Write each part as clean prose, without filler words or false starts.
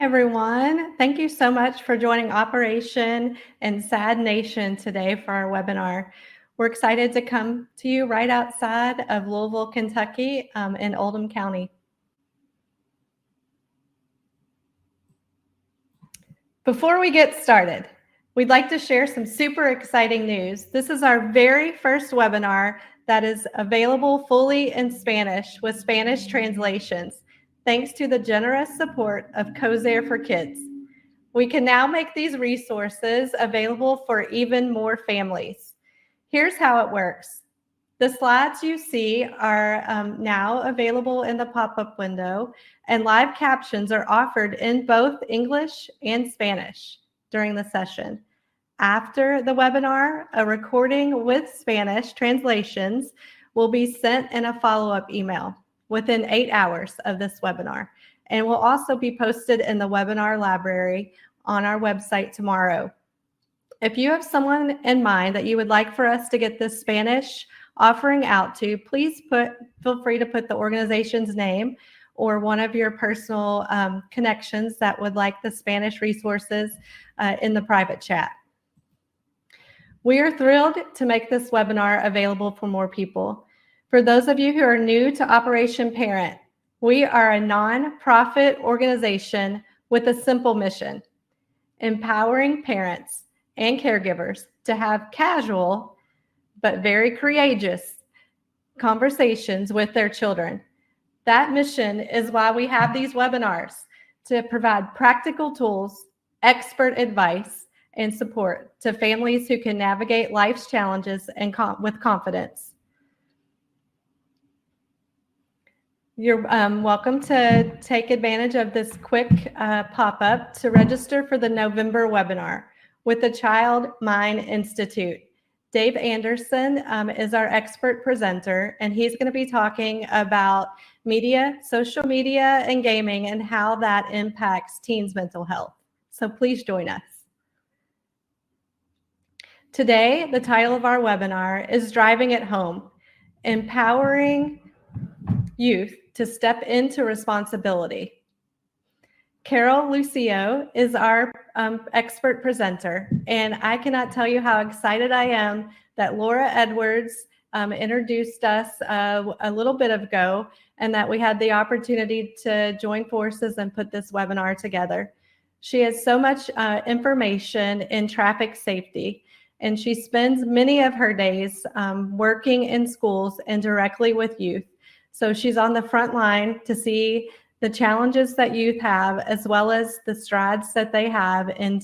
Everyone. Thank you so much for joining Operation and Sad Nation today for our webinar. We're excited to come to you right outside of Louisville, Kentucky, in Oldham County. Before we get started, we'd like to share some super exciting news. This is our very first webinar that is available fully in Spanish with Spanish translations, thanks to the generous support of Cozair for Kids. We can now make these resources available for even more families. Here's how it works. The slides you see are now available in the pop-up window, and live captions are offered in both English and Spanish during the session. After the webinar, a recording with Spanish translations will be sent in a follow-up email within 8 hours of this webinar, and will also be posted in the webinar library on our website tomorrow. If you have someone in mind that you would like for us to get this Spanish offering out to, please feel free to put the organization's name or one of your personal connections that would like the Spanish resources in the private chat. We are thrilled to make this webinar available for more people. For those of you who are new to Operation Parent, we are a nonprofit organization with a simple mission: empowering parents and caregivers to have casual but very courageous conversations with their children. That mission is why we have these webinars, to provide practical tools, expert advice, and support to families who can navigate life's challenges and with confidence. You're welcome to take advantage of this quick pop-up to register for the November webinar with the Child Mind Institute. Dave Anderson is our expert presenter, and he's going to be talking about media, social media, and gaming, and how that impacts teens' mental health. So please join us. Today, the title of our webinar is Driving It Home: Empowering Youth to Step into Responsibility. Carol Lucio is our expert presenter, and I cannot tell you how excited I am that Laura Edwards introduced us a little bit ago, and that we had the opportunity to join forces and put this webinar together. She has so much information in traffic safety, and she spends many of her days working in schools and directly with youth. So she's on the front line to see the challenges that youth have, as well as the strides that they have in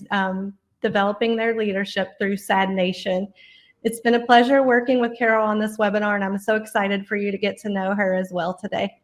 developing their leadership through SAD Nation. It's been a pleasure working with Carol on this webinar, and I'm so excited for you to get to know her as well today.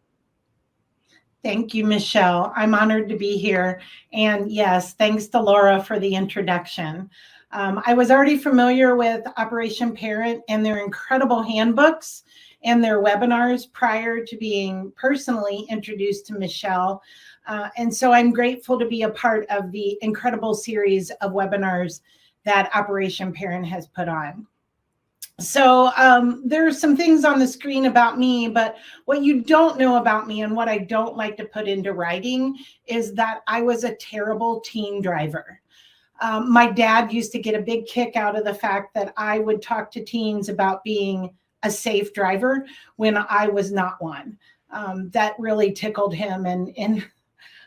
Thank you, Michelle. I'm honored to be here. And yes, thanks to Laura for the introduction. I was already familiar with Operation Parent and their incredible handbooks and their webinars prior to being personally introduced to Michelle. And so I'm grateful to be a part of the incredible series of webinars that Operation Parent has put on. So there are some things on the screen about me, but what you don't know about me and what I don't like to put into writing is that I was a terrible teen driver. My dad used to get a big kick out of the fact that I would talk to teens about being a safe driver when I was not one. That really tickled him, and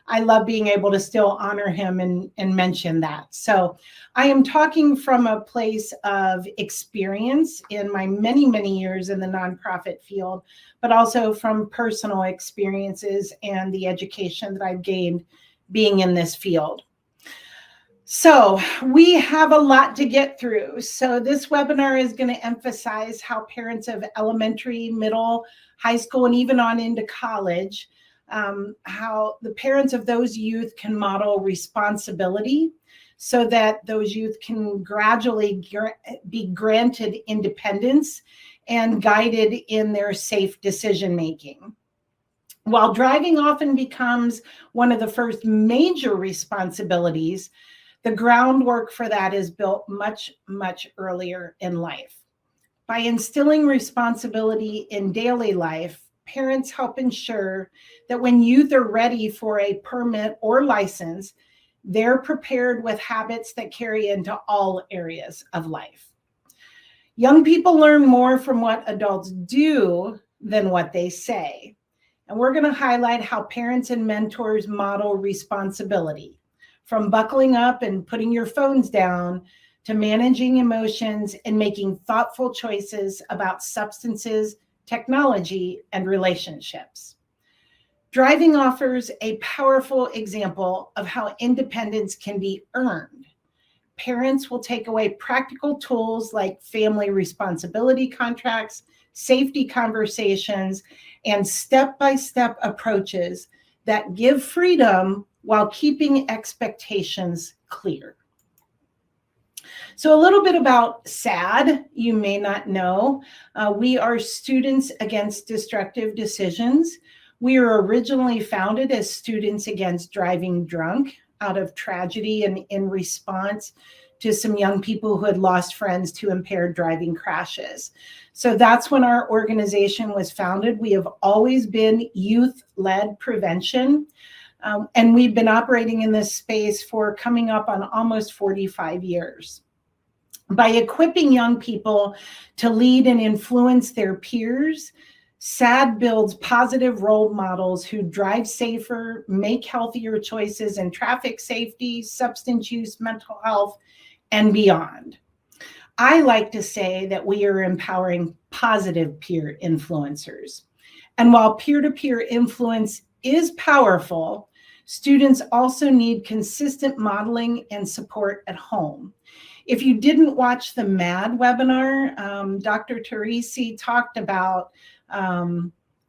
I love being able to still honor him and mention that. So I am talking from a place of experience in my many, many years in the nonprofit field, but also from personal experiences and the education that I've gained being in this field. So we have a lot to get through. So this webinar is going to emphasize how parents of elementary, middle, high school, and even on into college, how the parents of those youth can model responsibility so that those youth can gradually be granted independence and guided in their safe decision making. While driving often becomes one of the first major responsibilities, the groundwork for that is built much, much earlier in life. By instilling responsibility in daily life, parents help ensure that when youth are ready for a permit or license, they're prepared with habits that carry into all areas of life. Young people learn more from what adults do than what they say. And we're going to highlight how parents and mentors model responsibility, from buckling up and putting your phones down to managing emotions and making thoughtful choices about substances, technology, and relationships. Driving offers a powerful example of how independence can be earned. Parents will take away practical tools like family responsibility contracts, safety conversations, and step-by-step approaches that give freedom while keeping expectations clear. So a little bit about SAD, you may not know. We are Students Against Destructive Decisions. We were originally founded as Students Against Driving Drunk out of tragedy and in response to some young people who had lost friends to impaired driving crashes. So that's when our organization was founded. We have always been youth-led prevention, and we've been operating in this space for coming up on almost 45 years. By equipping young people to lead and influence their peers, SAD builds positive role models who drive safer, make healthier choices in traffic safety, substance use, mental health, and beyond. I like to say that we are empowering positive peer influencers. And while peer-to-peer influence is powerful, students also need consistent modeling and support at home. If you didn't watch the MAD webinar, Dr. Teresi talked about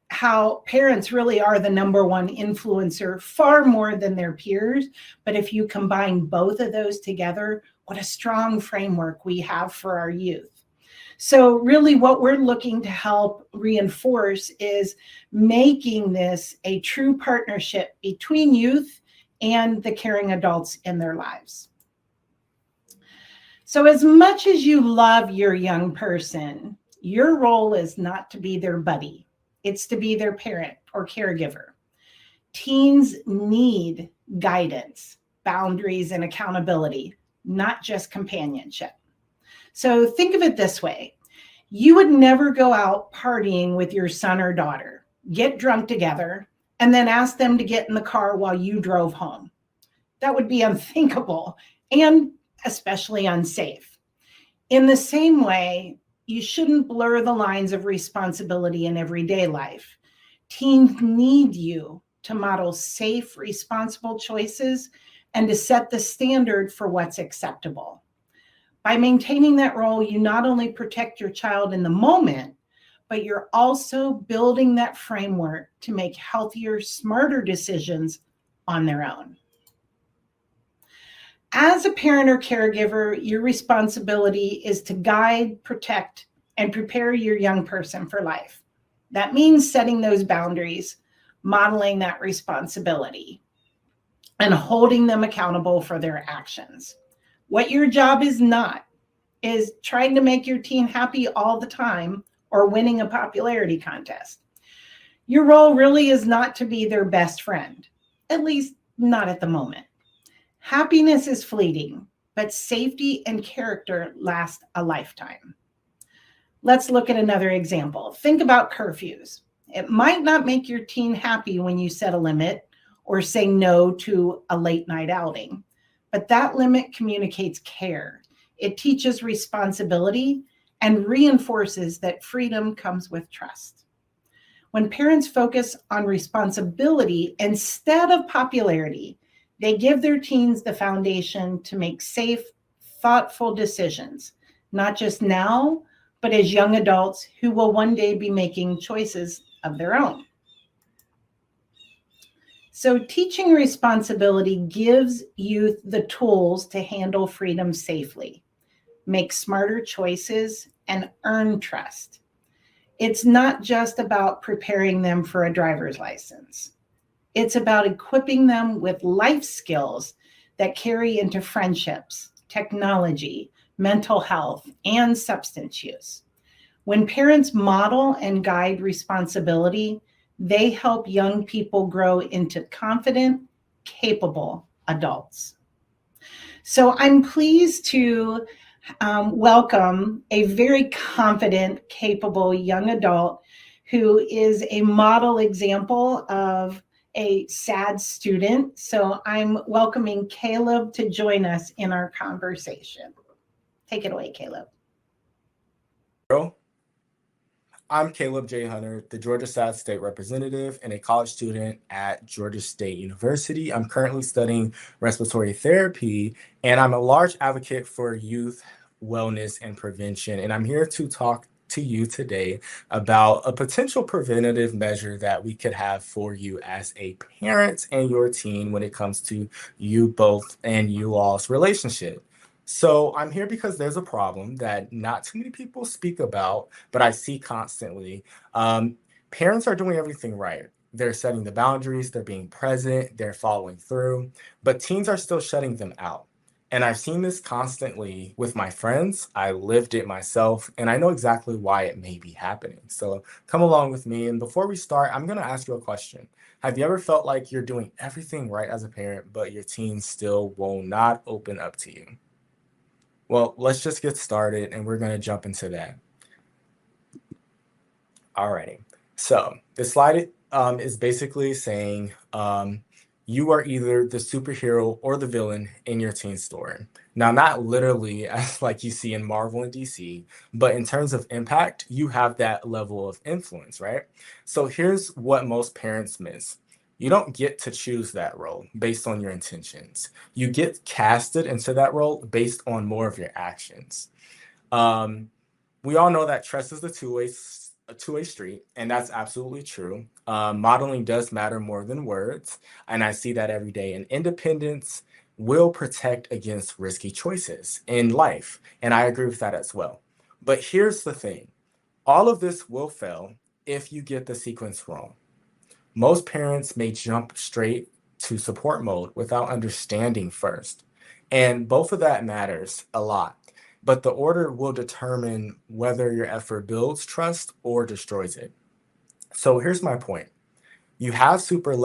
how parents really are the number one influencer, far more than their peers. But if you combine both of those together, what a strong framework we have for our youth. So really what we're looking to help reinforce is making this a true partnership between youth and the caring adults in their lives. So as much as you love your young person, your role is not to be their buddy. It's to be their parent or caregiver. Teens need guidance, boundaries, and accountability, not just companionship. So think of it this way. You would never go out partying with your son or daughter, get drunk together, and then ask them to get in the car while you drove home. That would be unthinkable and especially unsafe. In the same way, you shouldn't blur the lines of responsibility in everyday life. Teens need you to model safe, responsible choices and to set the standard for what's acceptable. By maintaining that role, you not only protect your child in the moment, but you're also building that framework to make healthier, smarter decisions on their own. As a parent or caregiver, your responsibility is to guide, protect, and prepare your young person for life. That means setting those boundaries, modeling that responsibility, and holding them accountable for their actions. What your job is not is trying to make your teen happy all the time or winning a popularity contest. Your role really is not to be their best friend, at least not at the moment. Happiness is fleeting, but safety and character last a lifetime. Let's look at another example. Think about curfews. It might not make your teen happy when you set a limit or say no to a late night outing, but that limit communicates care. It teaches responsibility and reinforces that freedom comes with trust. When parents focus on responsibility instead of popularity, they give their teens the foundation to make safe, thoughtful decisions, not just now, but as young adults who will one day be making choices of their own. So teaching responsibility gives youth the tools to handle freedom safely, make smarter choices, and earn trust. It's not just about preparing them for a driver's license. It's about equipping them with life skills that carry into friendships, technology, mental health, and substance use. When parents model and guide responsibility, They help young people grow into confident, capable adults. So I'm pleased to welcome a very confident, capable young adult who is a model example of a SAD student. So I'm welcoming Caleb to join us in our conversation. Take it away, Caleb. I'm Caleb J. Hunter, the Georgia South State representative and a college student at Georgia State University. I'm currently studying respiratory therapy, and I'm a large advocate for youth wellness and prevention. And I'm here to talk to you today about a potential preventative measure that we could have for you as a parent and your teen when it comes to you both and you all's relationship. So I'm here because there's a problem that not too many people speak about, but I see constantly. Um, Parents are doing everything right. They're setting the boundaries, they're being present, they're following through, but teens are still shutting them out. And I've seen this constantly with my friends. I lived it myself, and I know exactly why it may be happening. So come along with me. And before we start, I'm going to ask you a question. Have you ever felt like you're doing everything right as a parent, but your teen still will not open up to you? Well, let's just get started and we're going to jump into that. Alrighty. So the slide is basically saying you are either the superhero or the villain in your teen story. Now, not literally as like you see in Marvel and DC, but in terms of impact, you have that level of influence, right? So here's what most parents miss. You don't get to choose that role based on your intentions. You get casted into that role based on more of your actions. Um, we all know that trust is a two-way street, and that's absolutely true. Modeling does matter more than words, and I see that every day. And independence will protect against risky choices in life, and I agree with that as well. But here's the thing: all of this will fail if you get the sequence wrong. Most parents may jump straight to support mode without understanding first. And both of that matters a lot. But the order will determine whether your effort builds trust or destroys it. So here's my point. You have superhero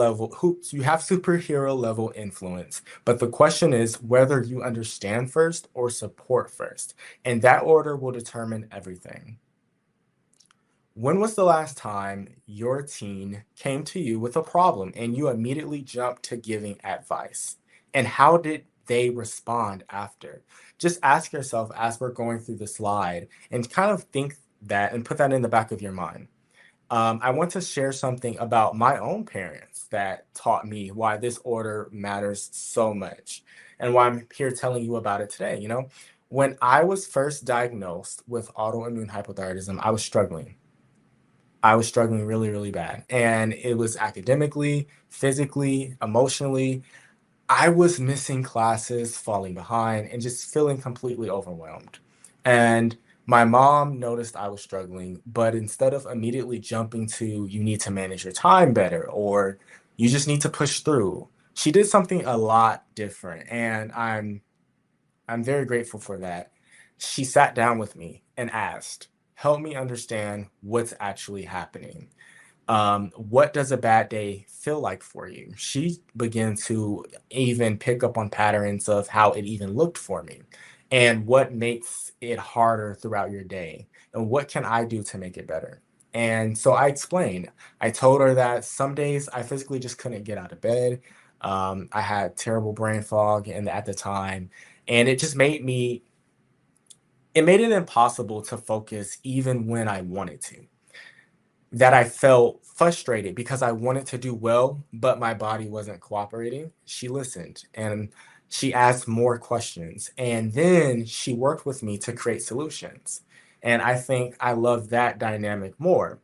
level influence, but the question is whether you understand first or support first. And that order will determine everything. When was the last time your teen came to you with a problem and you immediately jumped to giving advice? And how did they respond after? Just ask yourself as we're going through the slide and kind of think that and put that in the back of your mind. I want to share something about my own parents that taught me why this order matters so much and why I'm here telling you about it today. When I was first diagnosed with autoimmune hypothyroidism, I was struggling really, really bad. And it was academically, physically, emotionally. I was missing classes, falling behind, and just feeling completely overwhelmed. And my mom noticed I was struggling, but instead of immediately jumping to, you need to manage your time better, or you just need to push through, she did something a lot different. And I'm very grateful for that. She sat down with me and asked, help me understand what's actually happening. What does a bad day feel like for you? She began to even pick up on patterns of how it even looked for me and what makes it harder throughout your day and what can I do to make it better. And so I explained, I told her that some days I physically just couldn't get out of bed. I had terrible brain fog and at the time, and it made it impossible to focus even when I wanted to. That I felt frustrated because I wanted to do well, but my body wasn't cooperating. She listened and she asked more questions. And then she worked with me to create solutions. And I think I love that dynamic more.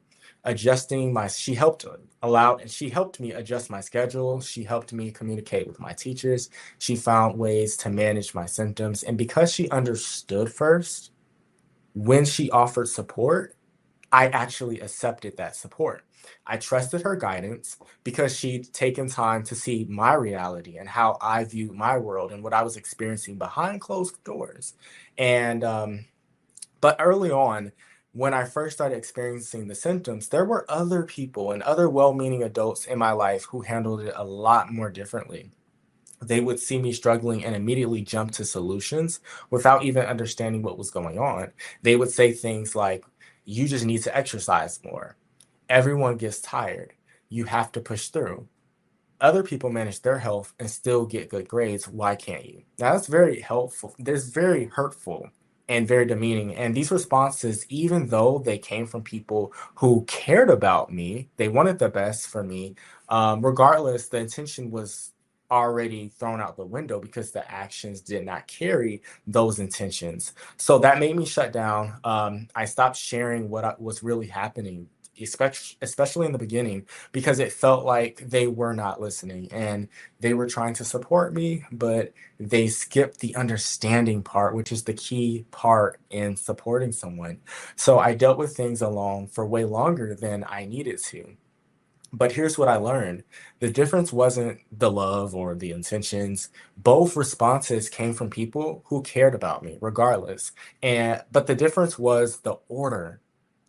She helped me adjust my schedule. She helped me communicate with my teachers. She found ways to manage my symptoms. And because she understood first, when she offered support, I actually accepted that support. I trusted her guidance because she'd taken time to see my reality and how I viewed my world and what I was experiencing behind closed doors. And but early on, when I first started experiencing the symptoms, there were other people and other well-meaning adults in my life who handled it a lot more differently. They would see me struggling and immediately jump to solutions without even understanding what was going on. They would say things like, you just need to exercise more. Everyone gets tired. You have to push through. Other people manage their health and still get good grades. Why can't you? Now, that's very helpful. That's very hurtful and very demeaning. And these responses, even though they came from people who cared about me, they wanted the best for me, regardless, the intention was already thrown out the window because the actions did not carry those intentions. So that made me shut down. I stopped sharing was really happening, especially in the beginning, because it felt like they were not listening and they were trying to support me, but they skipped the understanding part, which is the key part in supporting someone. So I dealt with things alone for way longer than I needed to. But here's what I learned. The difference wasn't the love or the intentions. Both responses came from people who cared about me regardless. But the difference was the order.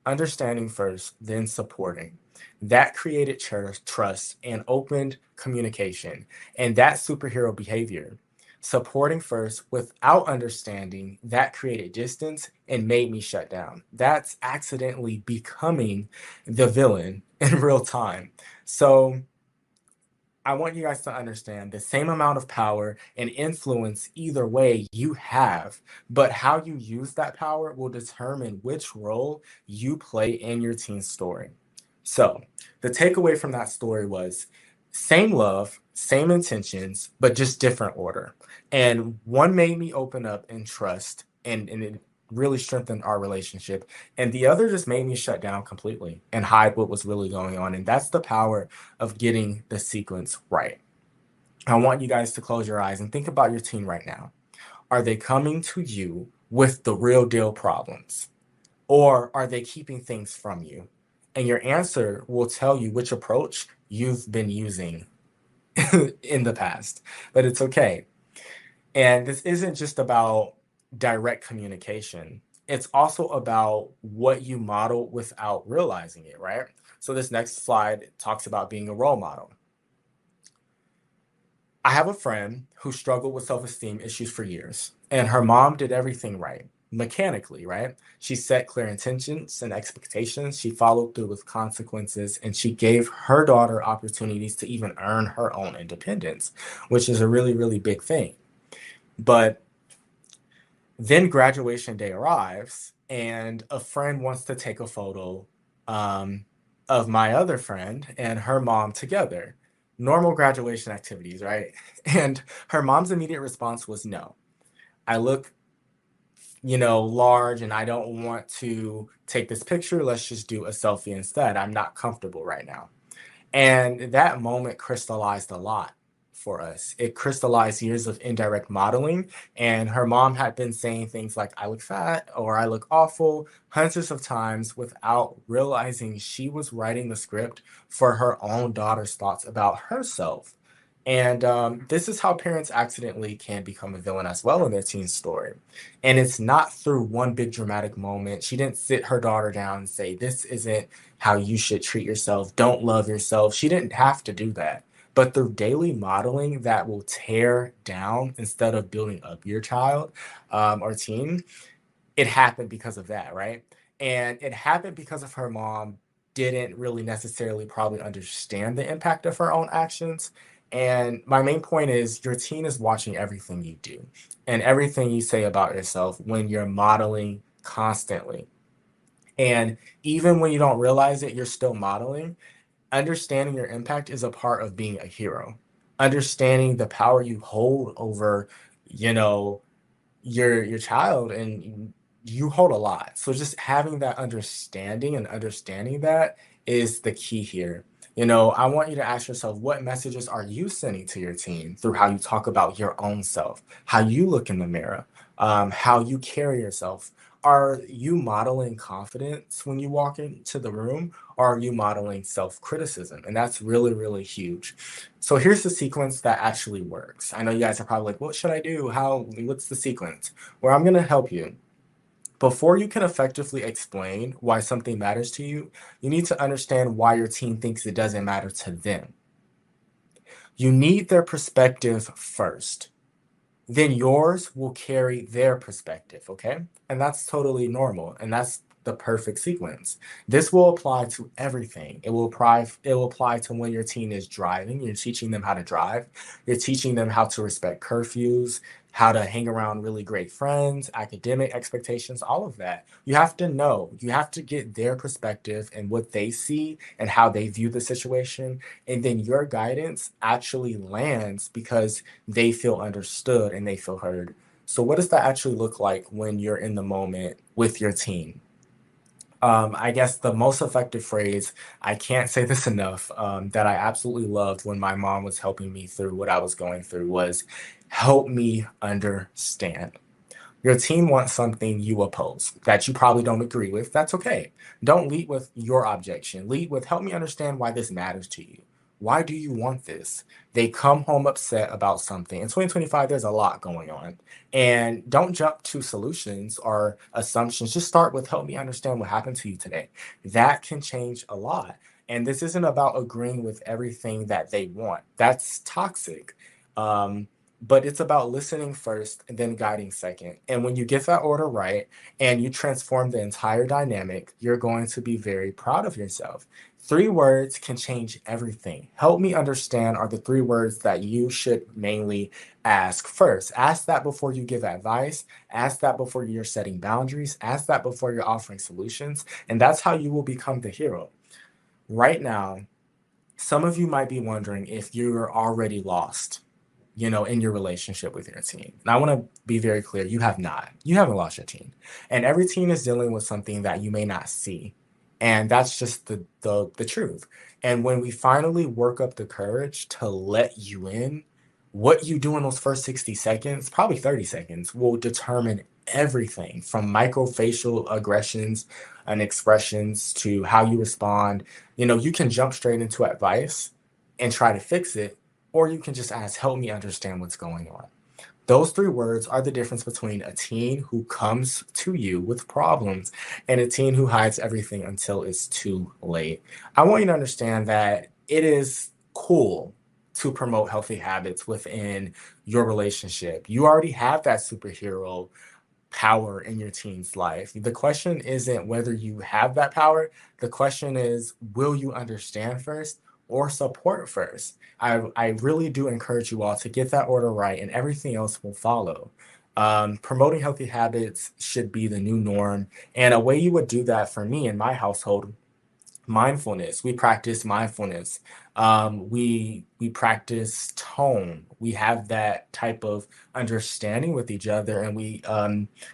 Understanding first, then supporting. That created trust and opened communication. And that superhero behavior. Supporting first without understanding, that created distance and made me shut down. That's accidentally becoming the villain in real time. So I want you guys to understand the same amount of power and influence either way you have, but how you use that power will determine which role you play in your teen's story. So the takeaway from that story was same love, same intentions, but just different order. And one made me open up and trust, and it really strengthened our relationship. And the other just made me shut down completely and hide what was really going on. And that's the power of getting the sequence right. I want you guys to close your eyes and think about your teen right now. Are they coming to you with the real deal problems? Or are they keeping things from you? And your answer will tell you which approach you've been using in the past, but it's okay. And this isn't just about direct communication. It's also about what you model without realizing it, right? So this next slide talks about being a role model. I have a friend who struggled with self-esteem issues for years, and her mom did everything right, mechanically, right? She set clear intentions and expectations, she followed through with consequences, and she gave her daughter opportunities to even earn her own independence, which is a really, really big thing. But then graduation day arrives, and a friend wants to take a photo of my other friend and her mom together. Normal graduation activities, right? And her mom's immediate response was no. I look, large and I don't want to take this picture. Let's just do a selfie instead. I'm not comfortable right now. And that moment crystallized a lot for us. It crystallized years of indirect modeling. And her mom had been saying things like, I look fat or I look awful hundreds of times without realizing she was writing the script for her own daughter's thoughts about herself. And this is how parents accidentally can become a villain as well in their teen story. And it's not through one big dramatic moment. She didn't sit her daughter down and say, this isn't how you should treat yourself. Don't love yourself. She didn't have to do that. But through daily modeling that will tear down instead of building up your child or teen, it happened because of that, right? And it happened because of her mom didn't really necessarily probably understand the impact of her own actions. And my main point is your teen is watching everything you do and everything you say about yourself when you're modeling constantly. And even when you don't realize it, you're still modeling. Understanding your impact is a part of being a hero. Understanding the power you hold over, your child, and you hold a lot. So just having that understanding and understanding that is the key here. I want you to ask yourself, what messages are you sending to your teen through how you talk about your own self, how you look in the mirror, how you carry yourself? Are you modeling confidence when you walk into the room, or are you modeling self-criticism? And that's really, really huge. So here's the sequence that actually works. I know you guys are probably like, what should I do? What's the sequence? Well, I'm going to help you. Before you can effectively explain why something matters to you, you need to understand why your teen thinks it doesn't matter to them. You need their perspective first. Then yours will carry their perspective, okay? And that's totally normal. And that's the perfect sequence. This will apply to everything. It will apply to when your teen is driving. You're teaching them how to drive. You're teaching them how to respect curfews, how to hang around really great friends, academic expectations, all of that. You have to know. You have to get their perspective and what they see and how they view the situation. And then your guidance actually lands because they feel understood and they feel heard. So, what does that actually look like when you're in the moment with your team? I guess the most effective phrase, I can't say this enough, that I absolutely loved when my mom was helping me through what I was going through was help me understand. Your team wants something you oppose that you probably don't agree with. That's okay. Don't lead with your objection. Lead with, help me understand why this matters to you. Why do you want this? They come home upset about something. In 2025, there's a lot going on. And don't jump to solutions or assumptions. Just start with, help me understand what happened to you today. That can change a lot. And this isn't about agreeing with everything that they want. That's toxic. But it's about listening first and then guiding second. And when you get that order right and you transform the entire dynamic, you're going to be very proud of yourself. 3 words can change everything. Help me understand are the 3 words that you should mainly ask first. Ask that before you give advice. Ask that before you're setting boundaries. Ask that before you're offering solutions. And that's how you will become the hero. Right now, some of you might be wondering if you're already lost, in your relationship with your teen. And I want to be very clear, you have not. You haven't lost your teen. And every teen is dealing with something that you may not see. And that's just the truth. And when we finally work up the courage to let you in, what you do in those first 60 seconds, probably 30 seconds, will determine everything from microfacial aggressions and expressions to how you respond. You can jump straight into advice and try to fix it, or you can just ask, help me understand what's going on. Those 3 words are the difference between a teen who comes to you with problems and a teen who hides everything until it's too late. I want you to understand that it is cool to promote healthy habits within your relationship. You already have that superhero power in your teen's life. The question isn't whether you have that power. The question is, will you understand first or support first? I really do encourage you all to get that order right and everything else will follow. Promoting healthy habits should be the new norm. And a way you would do that for me in my household, mindfulness. We practice mindfulness. We practice tone. We have that type of understanding with each other, and we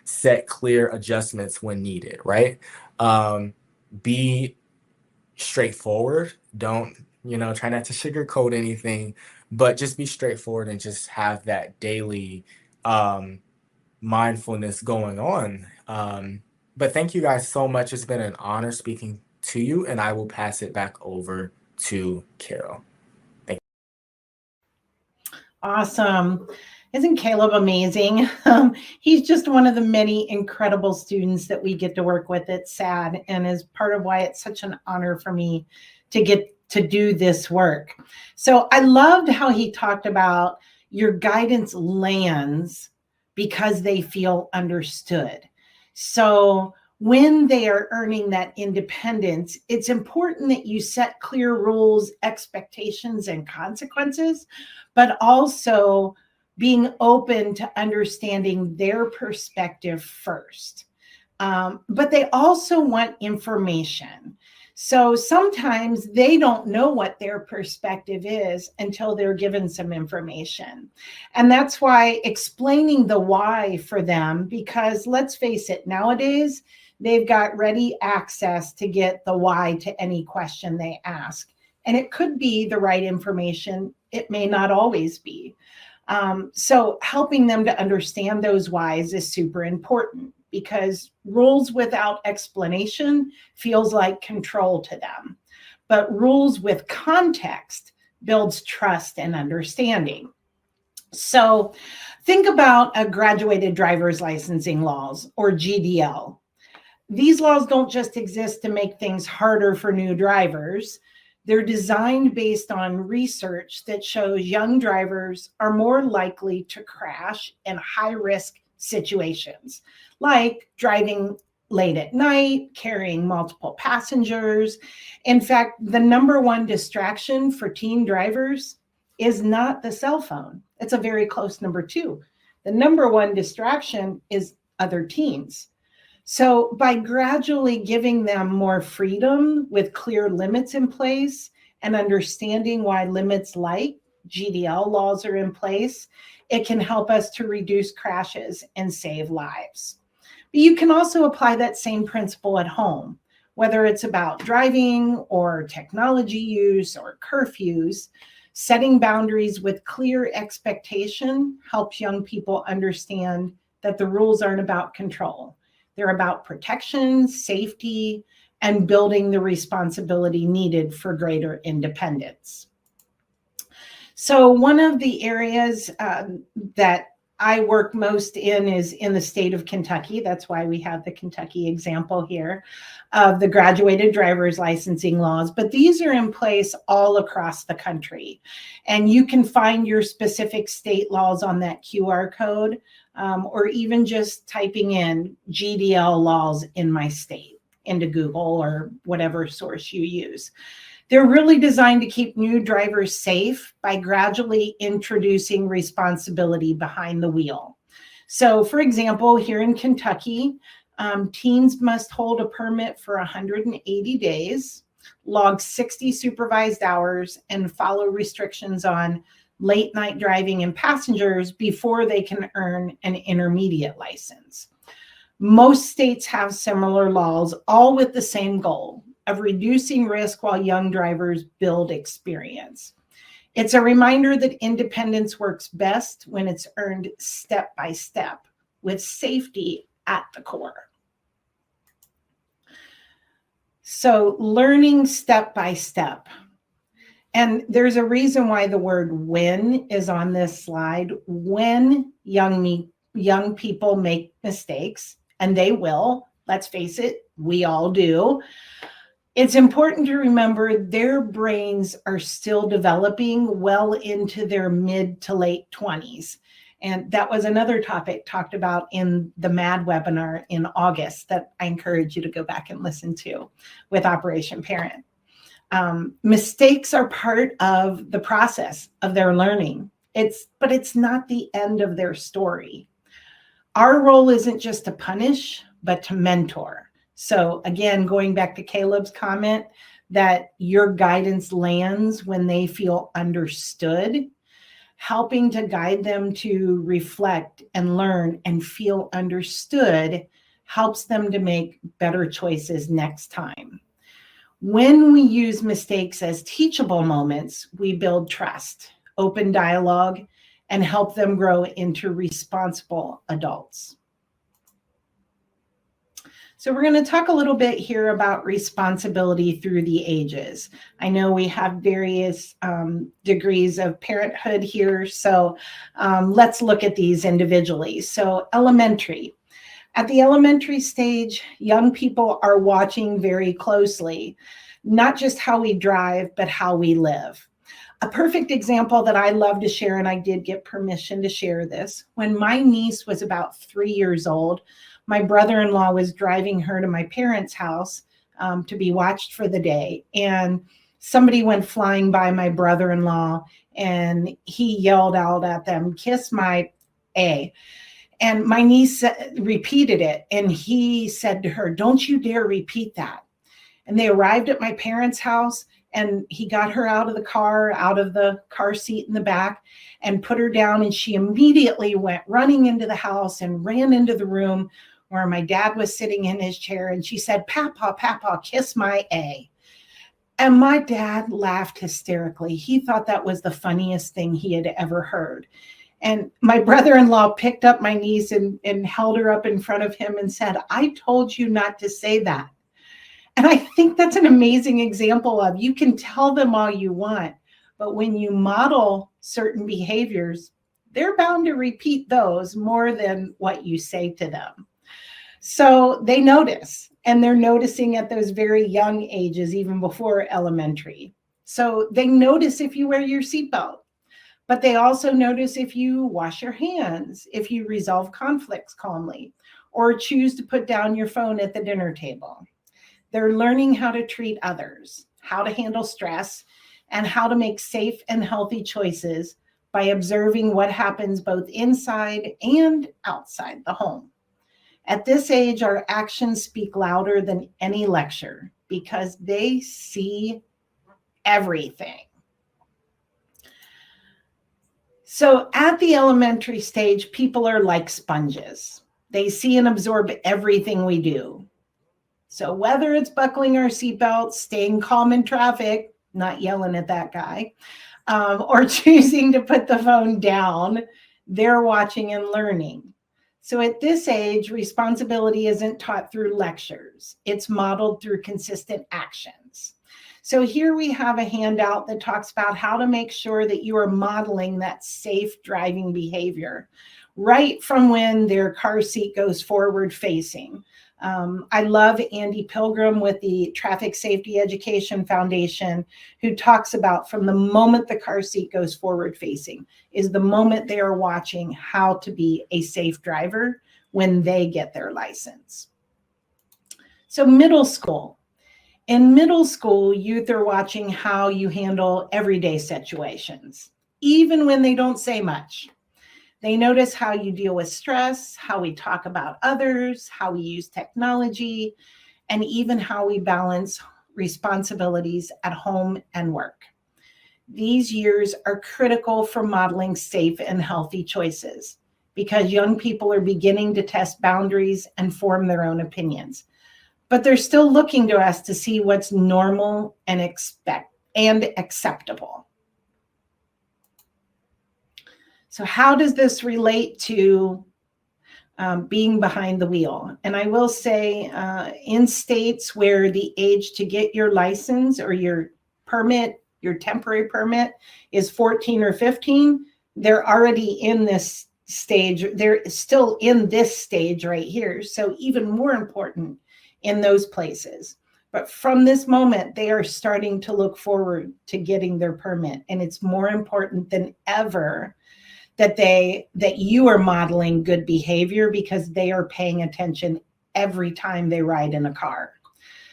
set clear adjustments when needed. Right? Be straightforward. Don't try not to sugarcoat anything, but just be straightforward and just have that daily mindfulness going on. But thank you guys so much. It's been an honor speaking to you, and I will pass it back over to Carol. Thank you. Awesome. Isn't Caleb amazing? He's just one of the many incredible students that we get to work with at SAD, and is part of why it's such an honor for me to get to do this work. So I loved how he talked about your guidance lands because they feel understood. So when they are earning that independence, it's important that you set clear rules, expectations, and consequences, but also being open to understanding their perspective first. But they also want information. So sometimes they don't know what their perspective is until they're given some information. And that's why explaining the why for them, because let's face it, nowadays, they've got ready access to get the why to any question they ask. And it could be the right information. It may not always be. So helping them to understand those whys is super important, because rules without explanation feels like control to them. But rules with context builds trust and understanding. So think about a graduated driver's licensing laws, or GDL. These laws don't just exist to make things harder for new drivers. They're designed based on research that shows young drivers are more likely to crash in high-risk situations, like driving late at night, carrying multiple passengers. In fact, the number one distraction for teen drivers is not the cell phone. It's a very close number two. The number one distraction is other teens. So by gradually giving them more freedom with clear limits in place and understanding why limits like GDL laws are in place, it can help us to reduce crashes and save lives. But you can also apply that same principle at home, whether it's about driving or technology use or curfews. Setting boundaries with clear expectation helps young people understand that the rules aren't about control. They're about protection, safety, and building the responsibility needed for greater independence. So one of the areas that I work most in is in the state of Kentucky. That's why we have the Kentucky example here of the graduated driver's licensing laws. But these are in place all across the country. And you can find your specific state laws on that QR code, or even just typing in GDL laws in my state into Google or whatever source you use. They're really designed to keep new drivers safe by gradually introducing responsibility behind the wheel. So for example, here in Kentucky, teens must hold a permit for 180 days, log 60 supervised hours, and follow restrictions on late night driving and passengers before they can earn an intermediate license. Most states have similar laws, all with the same goal of reducing risk while young drivers build experience. It's a reminder that independence works best when it's earned step by step, with safety at the core. So learning step by step. And there's a reason why the word when is on this slide. When young people make mistakes, and they will, let's face it, we all do. It's important to remember their brains are still developing well into their mid to late 20s. And that was another topic talked about in the MAD webinar in August that I encourage you to go back and listen to with Operation Parent. Mistakes are part of the process of their learning. But it's not the end of their story. Our role isn't just to punish, but to mentor. So again, going back to Caleb's comment that your guidance lands when they feel understood, helping to guide them to reflect and learn and feel understood helps them to make better choices next time. When we use mistakes as teachable moments, we build trust, open dialogue, and help them grow into responsible adults. So we're going to talk a little bit here about responsibility through the ages. I know we have various degrees of parenthood here, so let's look at these individually. So elementary. At the elementary stage, young people are watching very closely, not just how we drive, but how we live. A perfect example that I love to share, and I did get permission to share this, when my niece was about 3 years old, my brother-in-law was driving her to my parents' house to be watched for the day. And somebody went flying by my brother-in-law and he yelled out at them, "Kiss my A." And my niece repeated it. And he said to her, "Don't you dare repeat that." And they arrived at my parents' house and he got her out of the car seat in the back and put her down. And she immediately went running into the house and ran into the room where my dad was sitting in his chair. And she said, "Papa, Papa, kiss my A." And my dad laughed hysterically. He thought that was the funniest thing he had ever heard. And my brother-in-law picked up my niece and held her up in front of him and said, "I told you not to say that." And I think that's an amazing example of, you can tell them all you want, but when you model certain behaviors, they're bound to repeat those more than what you say to them. So they notice, and they're noticing at those very young ages, even before elementary. So they notice if you wear your seatbelt, but they also notice if you wash your hands, if you resolve conflicts calmly, or choose to put down your phone at the dinner table. They're learning how to treat others, how to handle stress, and how to make safe and healthy choices by observing what happens both inside and outside the home. At this age, our actions speak louder than any lecture because they see everything. So at the elementary stage, people are like sponges. They see and absorb everything we do. So whether it's buckling our seatbelts, staying calm in traffic, not yelling at that guy, or choosing to put the phone down, they're watching and learning. So at this age, responsibility isn't taught through lectures. It's modeled through consistent actions. So here we have a handout that talks about how to make sure that you are modeling that safe driving behavior right from when their car seat goes forward facing. I love Andy Pilgrim with the Traffic Safety Education Foundation, who talks about from the moment the car seat goes forward facing is the moment they are watching how to be a safe driver when they get their license. So middle school. In middle school, youth are watching how you handle everyday situations, even when they don't say much. They notice how you deal with stress, how we talk about others, how we use technology, and even how we balance responsibilities at home and work. These years are critical for modeling safe and healthy choices because young people are beginning to test boundaries and form their own opinions. But they're still looking to us to see what's normal and acceptable. So how does this relate to being behind the wheel? And I will say in states where the age to get your license or your permit, your temporary permit is 14 or 15, they're already in this stage. They're still in this stage right here. So even more important in those places. But from this moment, they are starting to look forward to getting their permit. And it's more important than ever that you are modeling good behavior because they are paying attention every time they ride in a car.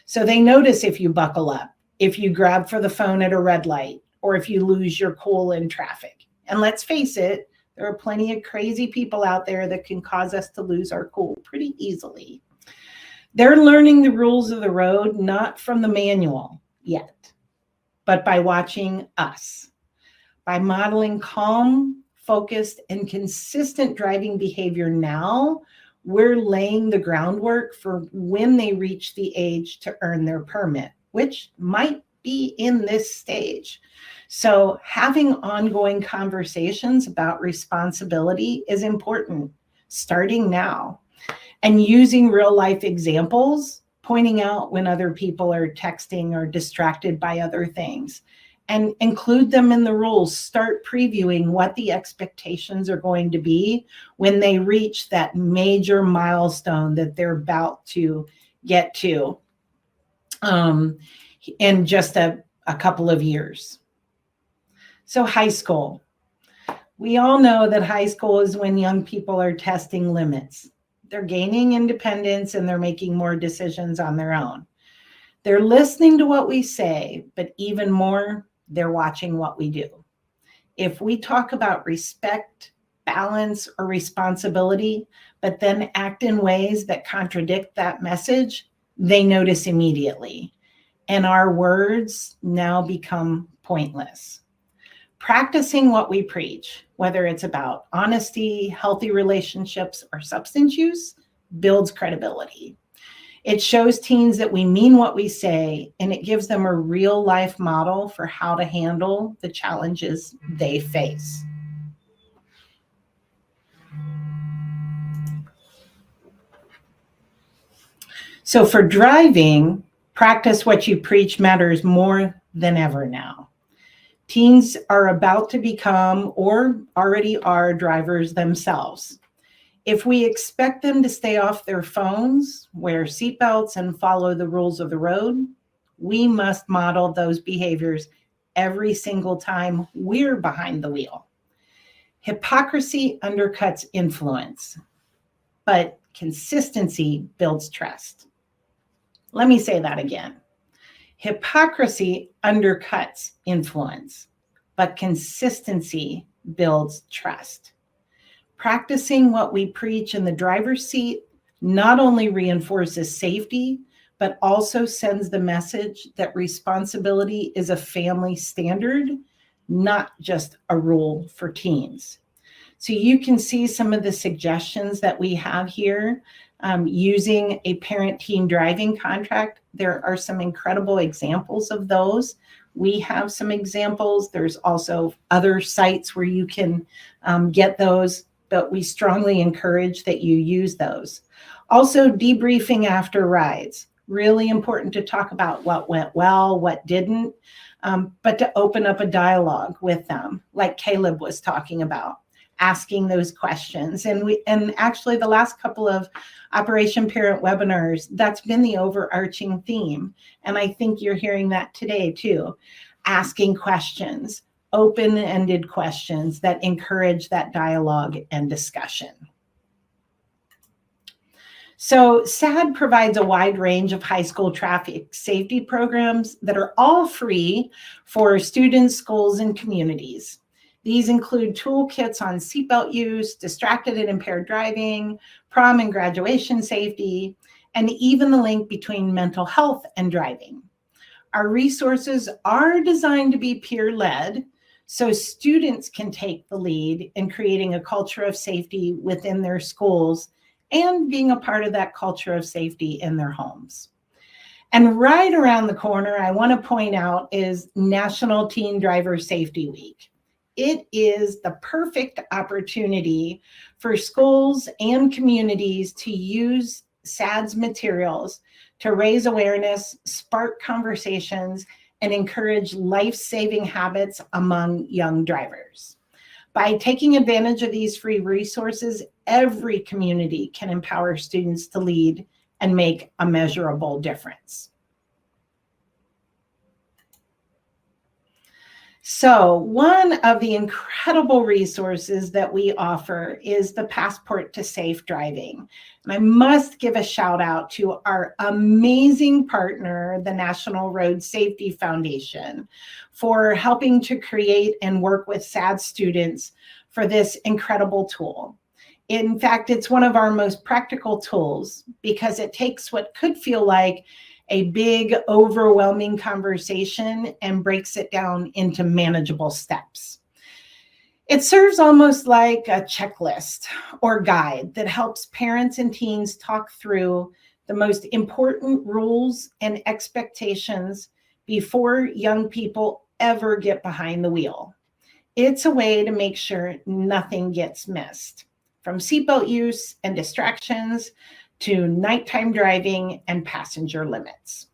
So they notice if you buckle up, if you grab for the phone at a red light, or if you lose your cool in traffic. And let's face it, there are plenty of crazy people out there that can cause us to lose our cool pretty easily. They're learning the rules of the road, not from the manual yet, but by watching us, by modeling calm, focused, and consistent driving behavior now, we're laying the groundwork for when they reach the age to earn their permit, which might be in this stage. So having ongoing conversations about responsibility is important, starting now, and using real life examples, pointing out when other people are texting or distracted by other things, and include them in the rules. Start previewing what the expectations are going to be when they reach that major milestone that they're about to get to in just a couple of years. So high school. We all know that high school is when young people are testing limits. They're gaining independence and they're making more decisions on their own. They're listening to what we say, but even more, they're watching what we do. If we talk about respect, balance, or responsibility, but then act in ways that contradict that message, they notice immediately. And our words now become pointless. Practicing what we preach, whether it's about honesty, healthy relationships, or substance use, builds credibility. It shows teens that we mean what we say, and it gives them a real life model for how to handle the challenges they face. So for driving, practice what you preach matters more than ever now. Teens are about to become or already are drivers themselves. If we expect them to stay off their phones, wear seatbelts, and follow the rules of the road, we must model those behaviors every single time we're behind the wheel. Hypocrisy undercuts influence, but consistency builds trust. Let me say that again. Hypocrisy undercuts influence, but consistency builds trust. Practicing what we preach in the driver's seat not only reinforces safety, but also sends the message that responsibility is a family standard, not just a rule for teens. So you can see some of the suggestions that we have here using a parent-teen driving contract. There are some incredible examples of those. We have some examples. There's also other sites where you can get those, but we strongly encourage that you use those. Also, debriefing after rides. Really important to talk about what went well, what didn't, but to open up a dialogue with them, like Caleb was talking about, asking those questions. And actually the last couple of Operation Parent webinars, that's been the overarching theme. And I think you're hearing that today too, asking questions, open-ended questions that encourage that dialogue and discussion. So SAD provides a wide range of high school traffic safety programs that are all free for students, schools, and communities. These include toolkits on seatbelt use, distracted and impaired driving, prom and graduation safety, and even the link between mental health and driving. Our resources are designed to be peer-led, so students can take the lead in creating a culture of safety within their schools and being a part of that culture of safety in their homes. And right around the corner, I want to point out is National Teen Driver Safety Week. It is the perfect opportunity for schools and communities to use SAD's materials to raise awareness, spark conversations, and encourage life-saving habits among young drivers. By taking advantage of these free resources, every community can empower students to lead and make a measurable difference. So one of the incredible resources that we offer is the Passport to Safe Driving. And I must give a shout out to our amazing partner, the National Road Safety Foundation, for helping to create and work with SAD students for this incredible tool. In fact, it's one of our most practical tools because it takes what could feel like a big, overwhelming conversation and breaks it down into manageable steps. It serves almost like a checklist or guide that helps parents and teens talk through the most important rules and expectations before young people ever get behind the wheel. It's a way to make sure nothing gets missed, from seatbelt use and distractions to nighttime driving and passenger limits.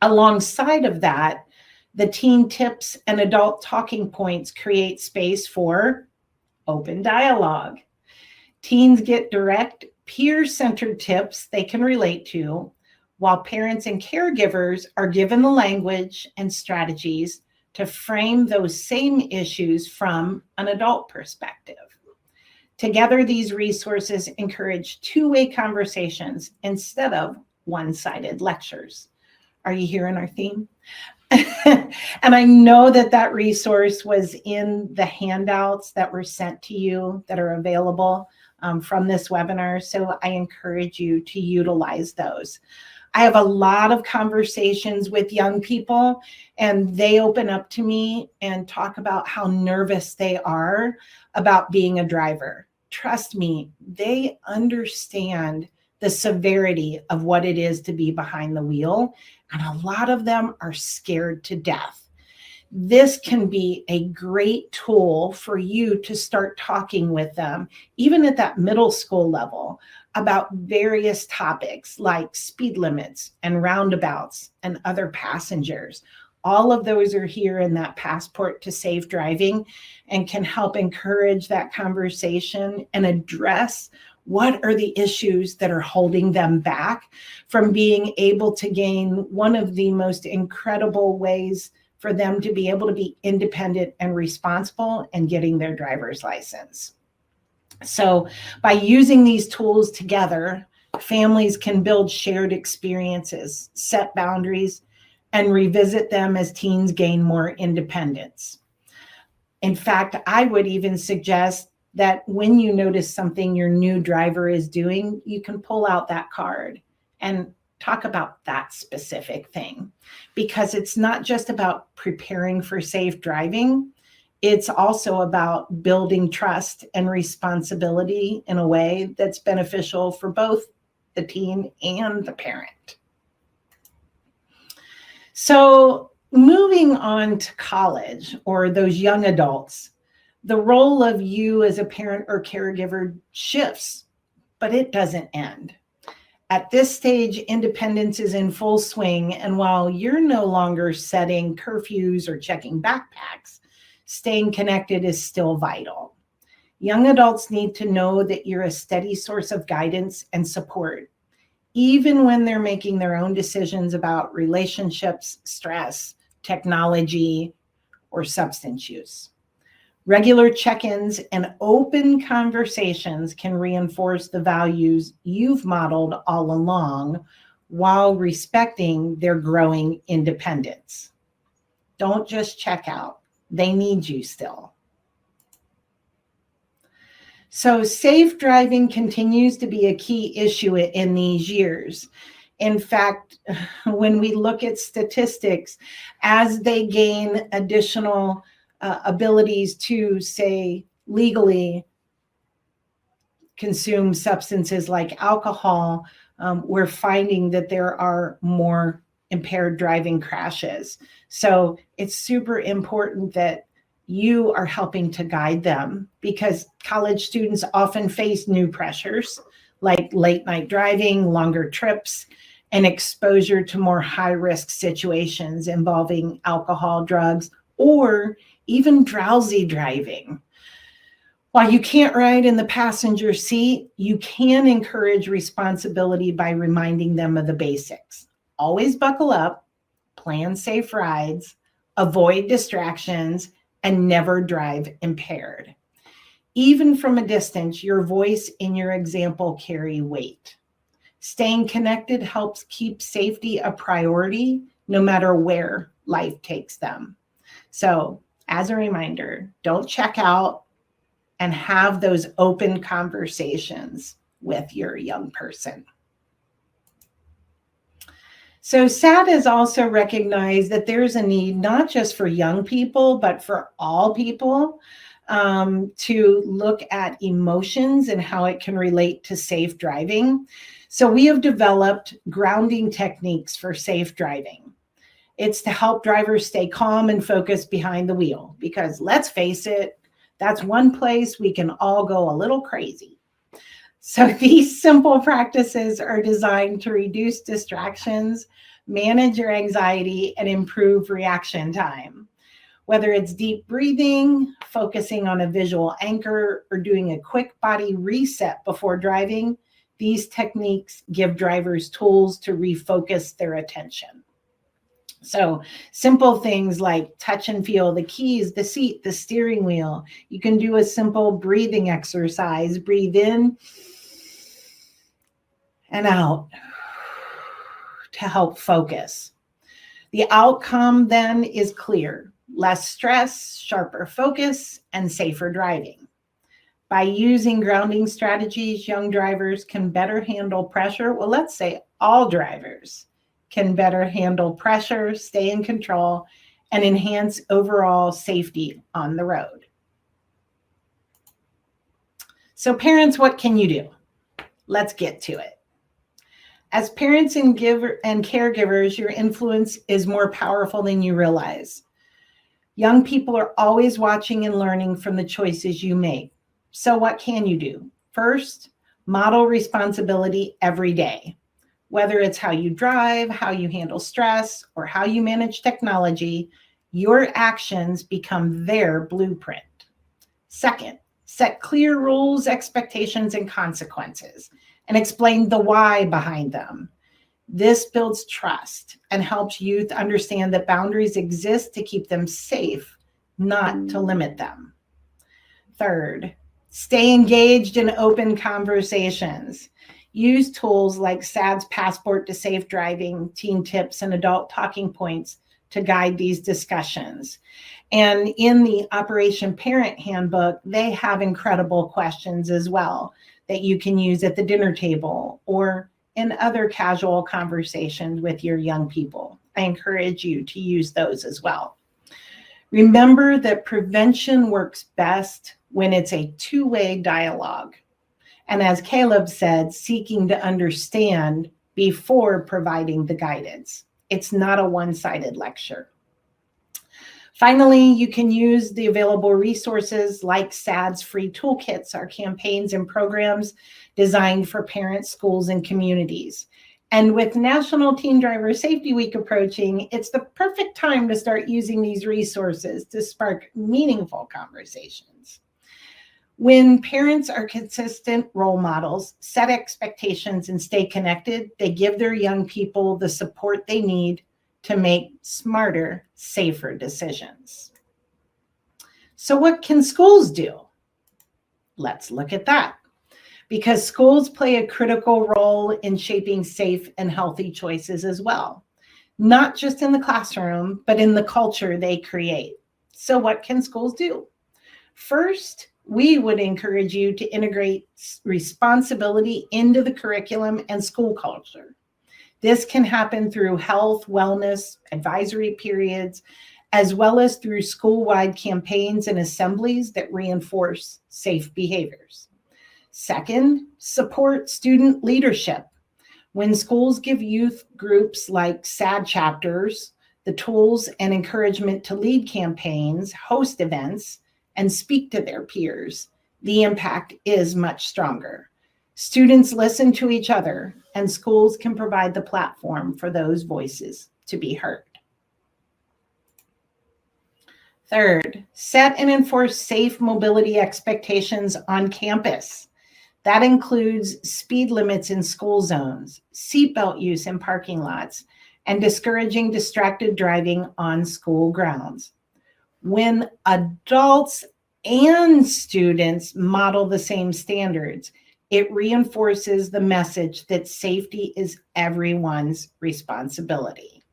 Alongside of that, the teen tips and adult talking points create space for open dialogue. Teens get direct, peer-centered tips they can relate to, while parents and caregivers are given the language and strategies to frame those same issues from an adult perspective. Together, these resources encourage two-way conversations instead of one-sided lectures. Are you hearing our theme? And I know that that resource was in the handouts that were sent to you that are available from this webinar, so I encourage you to utilize those. I have a lot of conversations with young people, and they open up to me and talk about how nervous they are about being a driver. Trust me, they understand the severity of what it is to be behind the wheel, and a lot of them are scared to death. This can be a great tool for you to start talking with them, even at that middle school level, about various topics like speed limits and roundabouts and other passengers. All of those are here in that passport to safe driving and can help encourage that conversation and address what are the issues that are holding them back from being able to gain one of the most incredible ways for them to be able to be independent and responsible and getting their driver's license. So by using these tools together, families can build shared experiences, set boundaries, and revisit them as teens gain more independence. In fact, I would even suggest that when you notice something your new driver is doing, you can pull out that card and talk about that specific thing, because it's not just about preparing for safe driving. It's also about building trust and responsibility in a way that's beneficial for both the teen and the parent. So moving on to college or those young adults, the role of you as a parent or caregiver shifts, but it doesn't end. At this stage, independence is in full swing, and while you're no longer setting curfews or checking backpacks, staying connected is still vital. Young adults need to know that you're a steady source of guidance and support, even when they're making their own decisions about relationships, stress, technology, or substance use. Regular check-ins and open conversations can reinforce the values you've modeled all along while respecting their growing independence. Don't just check out. They need you still. So safe driving continues to be a key issue in these years. In fact, when we look at statistics, as they gain additional abilities to, say, legally consume substances like alcohol, we're finding that there are more impaired driving crashes. So it's super important that you are helping to guide them, because college students often face new pressures like late night driving, longer trips, and exposure to more high-risk situations involving alcohol, drugs, or even drowsy driving. While you can't ride in the passenger seat, you can encourage responsibility by reminding them of the basics. Always buckle up, plan safe rides, avoid distractions, and never drive impaired. Even from a distance, your voice and your example carry weight. Staying connected helps keep safety a priority no matter where life takes them. So, as a reminder, don't check out, and have those open conversations with your young person. So SAT has also recognized that there's a need not just for young people, but for all people to look at emotions and how it can relate to safe driving. So we have developed grounding techniques for safe driving. It's to help drivers stay calm and focused behind the wheel, because let's face it, that's one place we can all go a little crazy. So these simple practices are designed to reduce distractions, manage your anxiety, and improve reaction time. Whether it's deep breathing, focusing on a visual anchor, or doing a quick body reset before driving, these techniques give drivers tools to refocus their attention. So simple things like touch and feel the keys, the seat, the steering wheel. You can do a simple breathing exercise. Breathe in and out to help focus. The outcome then is clear: less stress, sharper focus, and safer driving. By using grounding strategies, young drivers can better handle pressure. Well, let's say all drivers can better handle pressure, stay in control, and enhance overall safety on the road. So parents, what can you do? Let's get to it. As parents and caregivers, your influence is more powerful than you realize. Young people are always watching and learning from the choices you make. So what can you do? First, model responsibility every day. Whether it's how you drive, how you handle stress, or how you manage technology, your actions become their blueprint. Second, set clear rules, expectations, and consequences, and explain the why behind them. This builds trust and helps youth understand that boundaries exist to keep them safe, not to limit them. Third, stay engaged in open conversations. Use tools like SAD's Passport to Safe Driving, Teen Tips, and Adult Talking Points to guide these discussions. And in the Operation Parent Handbook, they have incredible questions as well that you can use at the dinner table or in other casual conversations with your young people. I encourage you to use those as well. Remember that prevention works best when it's a two-way dialogue. And as Caleb said, seeking to understand before providing the guidance. It's not a one-sided lecture. Finally, you can use the available resources like SAD's free toolkits, our campaigns and programs designed for parents, schools, and communities. And with National Teen Driver Safety Week approaching, it's the perfect time to start using these resources to spark meaningful conversations. When parents are consistent role models, set expectations, and stay connected, they give their young people the support they need to make smarter, safer decisions. So what can schools do? Let's look at that. Because schools play a critical role in shaping safe and healthy choices as well. Not just in the classroom, but in the culture they create. So what can schools do? First, we would encourage you to integrate responsibility into the curriculum and school culture. This can happen through health, wellness, advisory periods, as well as through school-wide campaigns and assemblies that reinforce safe behaviors. Second, support student leadership. When schools give youth groups like SAD chapters the tools and encouragement to lead campaigns, host events, and speak to their peers, the impact is much stronger. Students listen to each other, and schools can provide the platform for those voices to be heard. Third, set and enforce safe mobility expectations on campus. That includes speed limits in school zones, seatbelt use in parking lots, and discouraging distracted driving on school grounds. When adults and students model the same standards, it reinforces the message that safety is everyone's responsibility.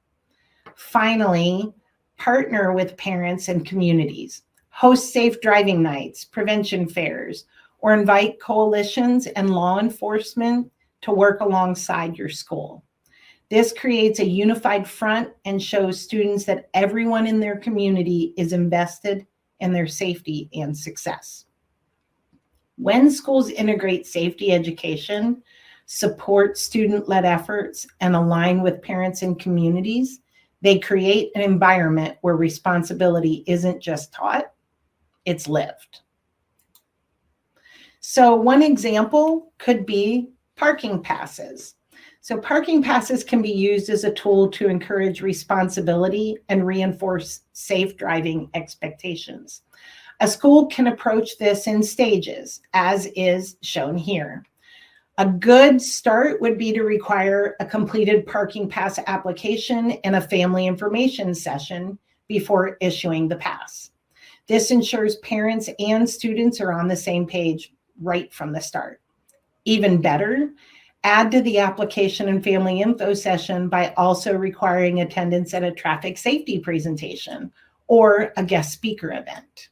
Finally, partner with parents and communities. Host safe driving nights, prevention fairs, or invite coalitions and law enforcement to work alongside your school. This creates a unified front and shows students that everyone in their community is invested in their safety and success. When schools integrate safety education, support student-led efforts, and align with parents and communities, they create an environment where responsibility isn't just taught, it's lived. So one example could be parking passes. So parking passes can be used as a tool to encourage responsibility and reinforce safe driving expectations. A school can approach this in stages, as is shown here. A good start would be to require a completed parking pass application and a family information session before issuing the pass. This ensures parents and students are on the same page right from the start. Even better, add to the application and family info session by also requiring attendance at a traffic safety presentation or a guest speaker event.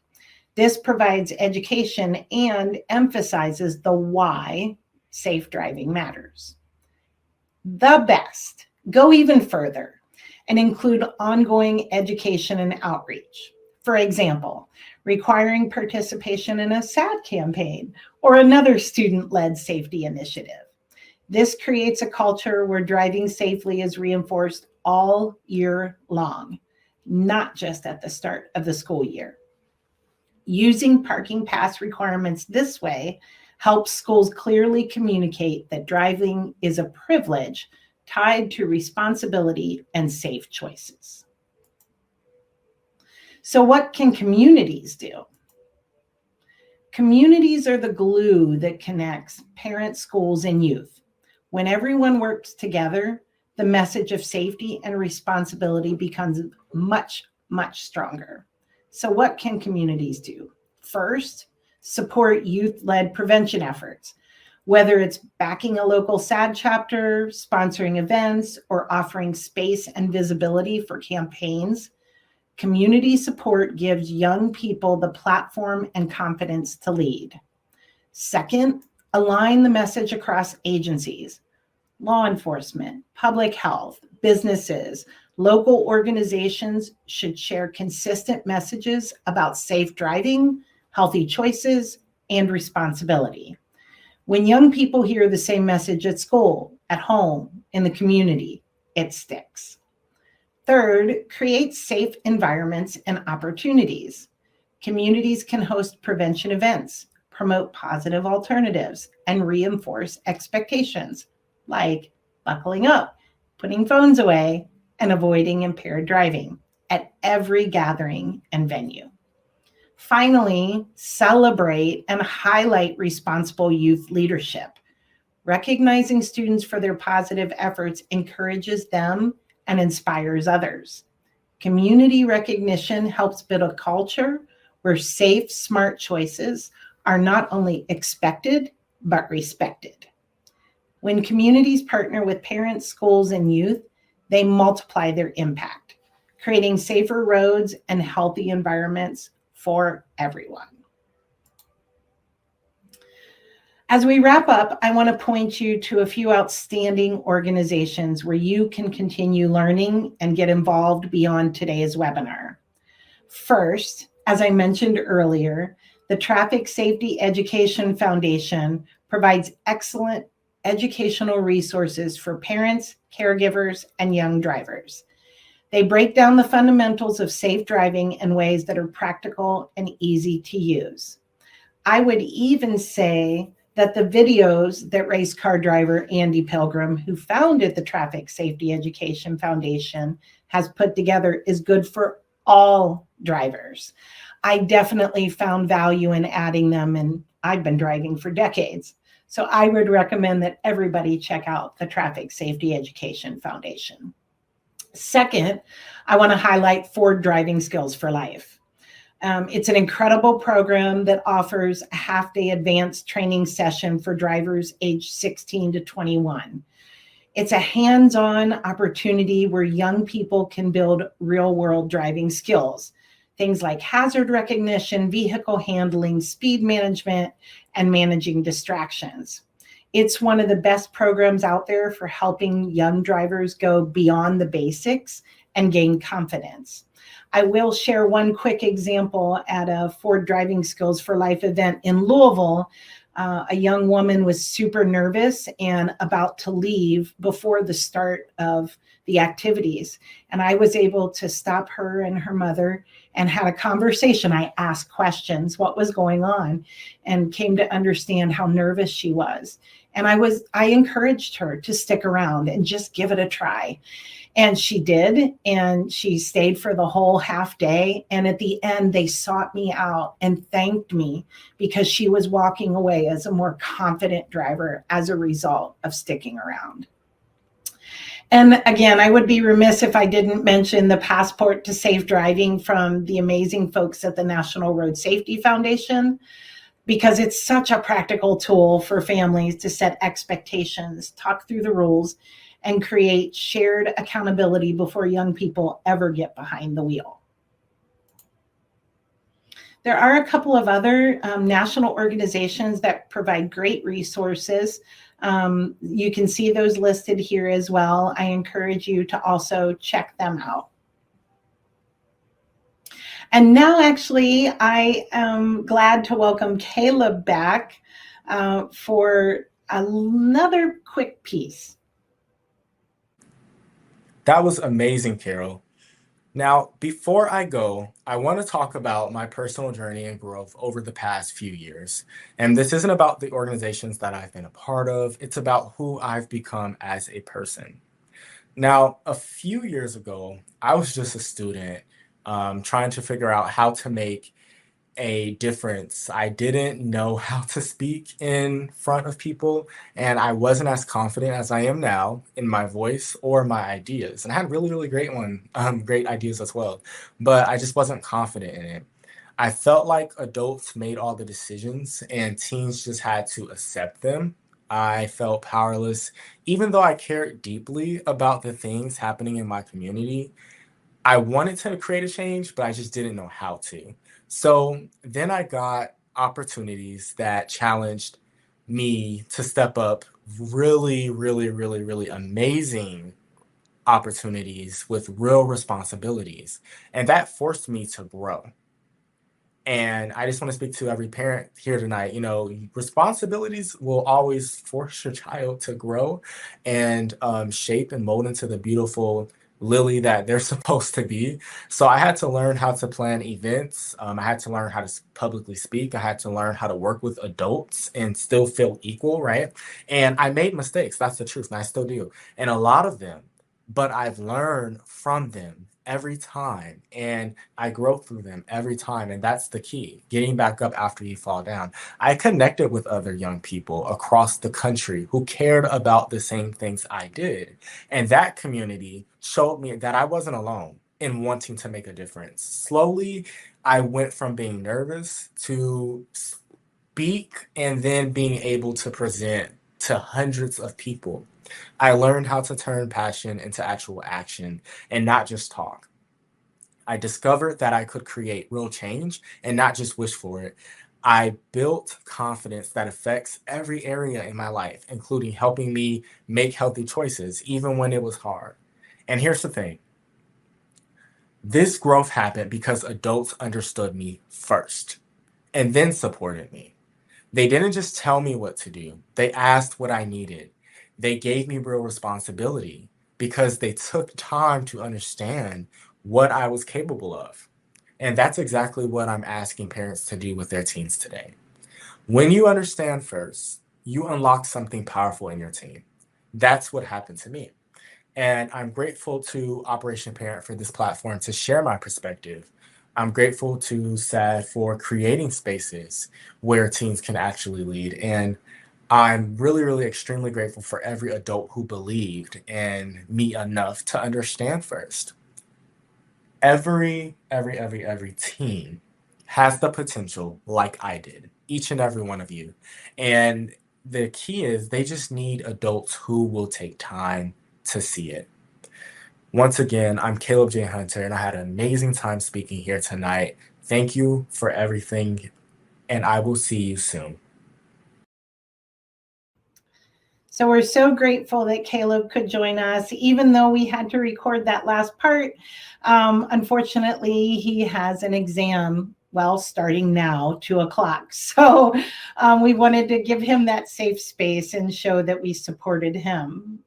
This provides education and emphasizes the why safe driving matters. The best, go even further and include ongoing education and outreach. For example, requiring participation in a SAD campaign or another student-led safety initiative. This creates a culture where driving safely is reinforced all year long, not just at the start of the school year. Using parking pass requirements this way helps schools clearly communicate that driving is a privilege, tied to responsibility and safe choices. So what can communities do? Communities are the glue that connects parents, schools, and youth. When everyone works together, the message of safety and responsibility becomes much, much stronger. So what can communities do? First, support youth-led prevention efforts, whether it's backing a local SAD chapter, sponsoring events, or offering space and visibility for campaigns. Community support gives young people the platform and confidence to lead. Second, align the message across agencies, law enforcement, public health, businesses, local organizations should share consistent messages about safe driving, healthy choices, and responsibility. When young people hear the same message at school, at home, in the community, it sticks. Third, create safe environments and opportunities. Communities can host prevention events, promote positive alternatives, and reinforce expectations like buckling up, putting phones away, and avoiding impaired driving at every gathering and venue. Finally, celebrate and highlight responsible youth leadership. Recognizing students for their positive efforts encourages them and inspires others. Community recognition helps build a culture where safe, smart choices are not only expected, but respected. When communities partner with parents, schools, and youth, they multiply their impact, creating safer roads and healthy environments for everyone. As we wrap up, I want to point you to a few outstanding organizations where you can continue learning and get involved beyond today's webinar. First, as I mentioned earlier, the Traffic Safety Education Foundation provides excellent educational resources for parents, caregivers, and young drivers. They break down the fundamentals of safe driving in ways that are practical and easy to use. I would even say that the videos that race car driver Andy Pilgrim, who founded the Traffic Safety Education Foundation, has put together is good for all drivers. I definitely found value in adding them, and I've been driving for decades. So I would recommend that everybody check out the Traffic Safety Education Foundation. Second, I want to highlight Ford Driving Skills for Life. It's an incredible program that offers a half-day advanced training session for drivers aged 16 to 21. It's a hands-on opportunity where young people can build real-world driving skills, things like hazard recognition, vehicle handling, speed management, and managing distractions. It's one of the best programs out there for helping young drivers go beyond the basics and gain confidence. I will share one quick example at a Ford Driving Skills for Life event in Louisville. A young woman was super nervous and about to leave before the start of the activities. And I was able to stop her and her mother and had a conversation. I asked questions, what was going on, and came to understand how nervous she was. And I encouraged her to stick around and just give it a try. And she did, and she stayed for the whole half day. And at the end, they sought me out and thanked me because she was walking away as a more confident driver as a result of sticking around. And again, I would be remiss if I didn't mention the Passport to Safe Driving from the amazing folks at the National Road Safety Foundation, because it's such a practical tool for families to set expectations, talk through the rules, and create shared accountability before young people ever get behind the wheel. There are a couple of other national organizations that provide great resources. You can see those listed here as well. I encourage you to also check them out. And now actually, I am glad to welcome Caleb back for another quick piece. That was amazing, Carol. Now, before I go, I want to talk about my personal journey and growth over the past few years. And this isn't about the organizations that I've been a part of, it's about who I've become as a person. Now, a few years ago, I was just a student trying to figure out how to make a difference. I didn't know how to speak in front of people, and I wasn't as confident as I am now in my voice or my ideas. And I had really, really great ideas as well, but I just wasn't confident in it. I felt like adults made all the decisions and teens just had to accept them. I felt powerless, even though I cared deeply about the things happening in my community. I wanted to create a change, but I just didn't know how to. So then I got opportunities that challenged me to step up really, really, really, really amazing opportunities with real responsibilities. And that forced me to grow. And I just want to speak to every parent here tonight. Responsibilities will always force your child to grow and shape and mold into the beautiful lily that they're supposed to be. So I had to learn how to plan events. I had to learn how to publicly speak. I had to learn how to work with adults and still feel equal, right? And I made mistakes. That's the truth. And I still do. And a lot of them, but I've learned from them every time and I grow through them every time. And that's the key, getting back up after you fall down. I connected with other young people across the country who cared about the same things I did. And that community showed me that I wasn't alone in wanting to make a difference. Slowly, I went from being nervous to speak and then being able to present to hundreds of people. I learned how to turn passion into actual action and not just talk. I discovered that I could create real change and not just wish for it. I built confidence that affects every area in my life, including helping me make healthy choices, even when it was hard. And here's the thing, this growth happened because adults understood me first and then supported me. They didn't just tell me what to do, they asked what I needed. They gave me real responsibility because they took time to understand what I was capable of. And that's exactly what I'm asking parents to do with their teens today. When you understand first, you unlock something powerful in your teen. That's what happened to me. And I'm grateful to Operation Parent for this platform to share my perspective. I'm grateful to SAD for creating spaces where teens can actually lead. And I'm really, really extremely grateful for every adult who believed in me enough to understand first. Every teen has the potential like I did, each and every one of you. And the key is they just need adults who will take time to see it. Once again, I'm Caleb J. Hunter, and I had an amazing time speaking here tonight. Thank you for everything, and I will see you soon. So we're so grateful that Caleb could join us, even though we had to record that last part. Unfortunately, he has an exam, well, starting now, 2:00. So we wanted to give him that safe space and show that we supported him.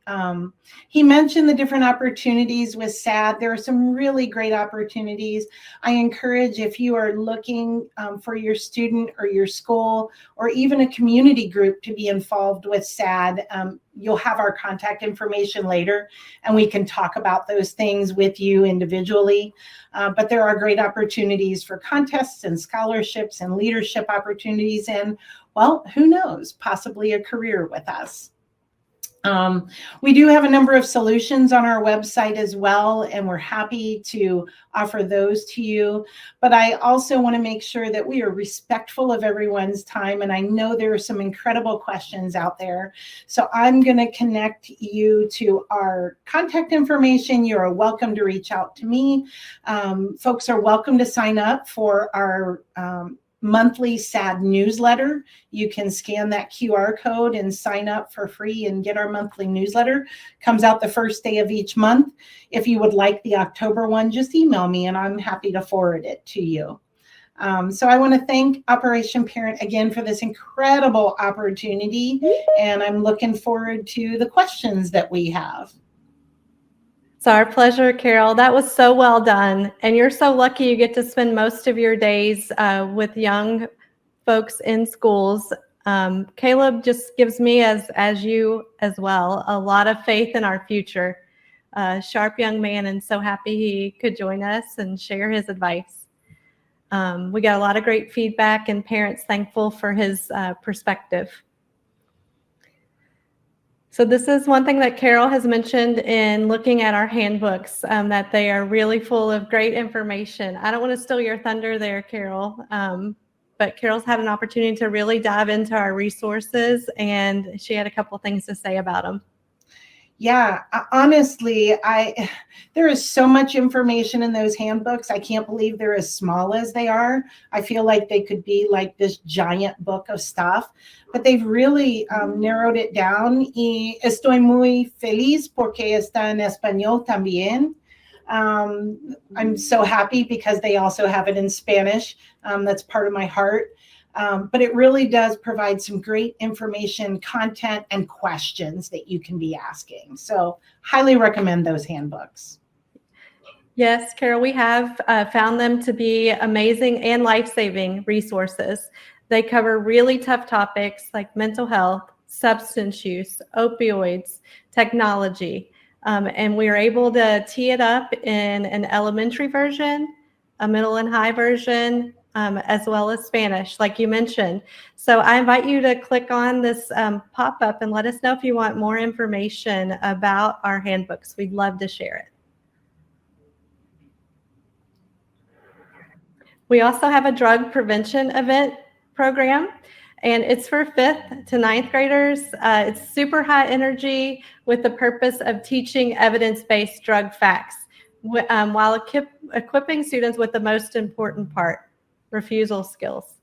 He mentioned the different opportunities with SAD. There are some really great opportunities. I encourage, if you are looking for your student or your school or even a community group to be involved with SAD, you'll have our contact information later and we can talk about those things with you individually. But there are great opportunities for contests and scholarships and leadership opportunities and, well, who knows, possibly a career with us. We do have a number of solutions on our website as well, and we're happy to offer those to you. But I also want to make sure that we are respectful of everyone's time, and I know there are some incredible questions out there. So I'm going to connect you to our contact information. You're welcome to reach out to me. Folks are welcome to sign up for our monthly SAD newsletter. You can scan that QR code and sign up for free and get our monthly newsletter. Comes out the first day of each month. If you would like the October one, just email me and I'm happy to forward it to you. So I want to thank Operation Parent again for this incredible opportunity, and I'm looking forward to the questions that we have. It's our pleasure, Carol. That was so well done. And you're so lucky you get to spend most of your days with young folks in schools. Caleb just gives me, as you as well, a lot of faith in our future. sharp young man, and so happy he could join us and share his advice. We got a lot of great feedback, and parents thankful for his perspective. So this is one thing that Carol has mentioned in looking at our handbooks, that they are really full of great information. I don't want to steal your thunder there, Carol, but Carol's had an opportunity to really dive into our resources, and she had a couple things to say about them. Yeah, honestly, there is so much information in those handbooks. I can't believe they're as small as they are. I feel like they could be like this giant book of stuff, but they've really narrowed it down. Y estoy muy feliz porque está en español también. I'm so happy because they also have it in Spanish. That's part of my heart. But it really does provide some great information, content, and questions that you can be asking. So highly recommend those handbooks. Yes, Carol, we have found them to be amazing and life-saving resources. They cover really tough topics like mental health, substance use, opioids, technology, and we are able to tee it up in an elementary version, a middle and high version, as well as Spanish, like you mentioned. So I invite you to click on this pop-up and let us know if you want more information about our handbooks. We'd love to share it. We also have a drug prevention event program, and it's for 5th to 9th graders. It's super high energy with the purpose of teaching evidence-based drug facts while equipping students with the most important part, refusal skills.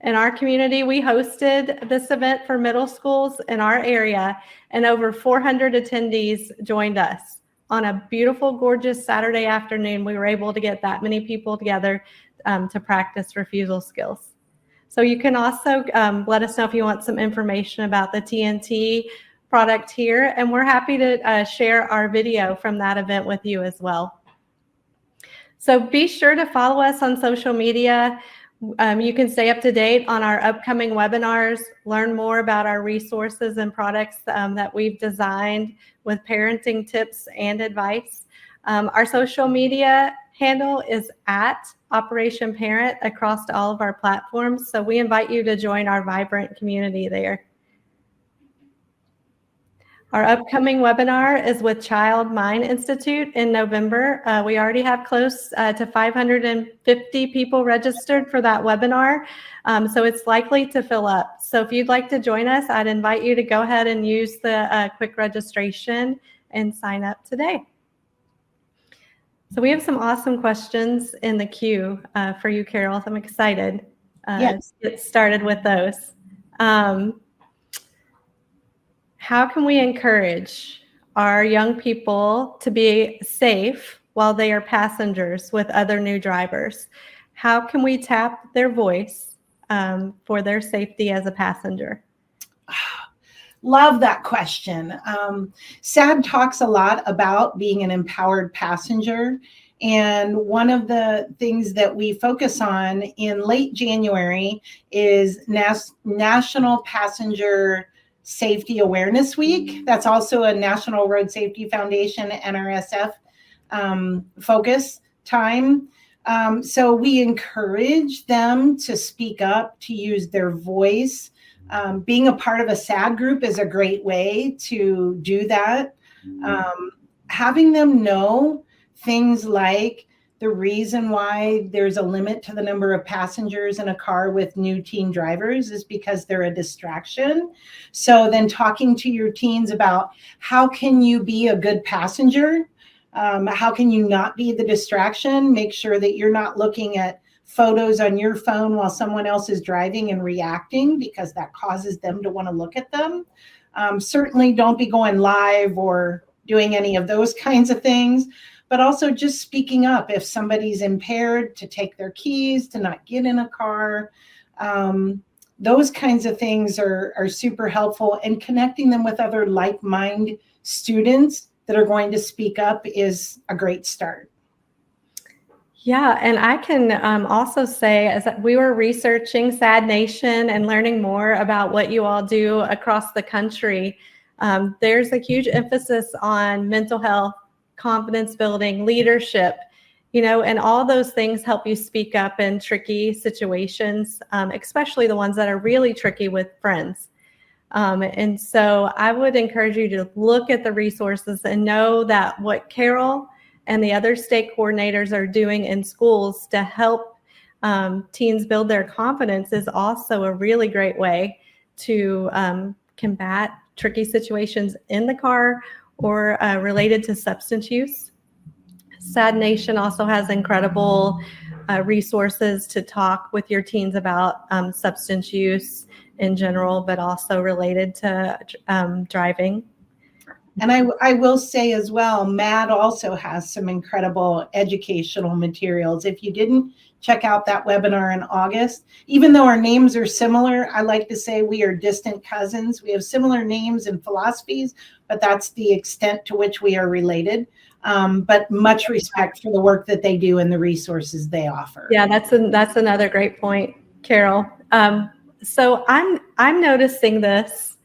In our community, we hosted this event for middle schools in our area, and over 400 attendees joined us. On a beautiful, gorgeous Saturday afternoon, we were able to get that many people together to practice refusal skills. So you can also let us know if you want some information about the TNT product here, and we're happy to share our video from that event with you as well. So be sure to follow us on social media. You can stay up to date on our upcoming webinars, learn more about our resources and products that we've designed with parenting tips and advice. Our social media handle is at Operation Parent across all of our platforms. So we invite you to join our vibrant community there. Our upcoming webinar is with Child Mind Institute in November. We already have close to 550 people registered for that webinar, so it's likely to fill up. So if you'd like to join us, I'd invite you to go ahead and use the quick registration and sign up today. So we have some awesome questions in the queue for you, Carol. I'm excited to get started with those. How can we encourage our young people to be safe while they are passengers with other new drivers? How can we tap their voice for their safety as a passenger? Love that question. SAD talks a lot about being an empowered passenger. And one of the things that we focus on in late January is National Passenger Safety Awareness Week. That's also a National Road Safety Foundation, NRSF focus time. So we encourage them to speak up, to use their voice. Being a part of a SAD group is a great way to do that. Having them know things like the reason why there's a limit to the number of passengers in a car with new teen drivers is because they're a distraction. So then talking to your teens about how can you be a good passenger? How can you not be the distraction? Make sure that you're not looking at photos on your phone while someone else is driving and reacting, because that causes them to want to look at them. Certainly don't be going live or doing any of those kinds of things, but also just speaking up if somebody's impaired, to take their keys, to not get in a car. Those kinds of things are super helpful, and connecting them with other like-minded students that are going to speak up is a great start. Yeah, and I can also say, as we were researching SAD Nation and learning more about what you all do across the country, there's a huge emphasis on mental health confidence building, leadership, you know, and all those things help you speak up in tricky situations, especially the ones that are really tricky with friends. And so I would encourage you to look at the resources and know that what Carol and the other state coordinators are doing in schools to help teens build their confidence is also a really great way to combat tricky situations in the car or related to substance use. SAD Nation also has incredible resources to talk with your teens about substance use in general, but also related to driving. And I will say as well, MAD also has some incredible educational materials. If you didn't check out that webinar in August, even though our names are similar, I like to say we are distant cousins. We have similar names and philosophies, but that's the extent to which we are related. But much respect for the work that they do and the resources they offer. Yeah, that's another great point, Carol. So I'm noticing this,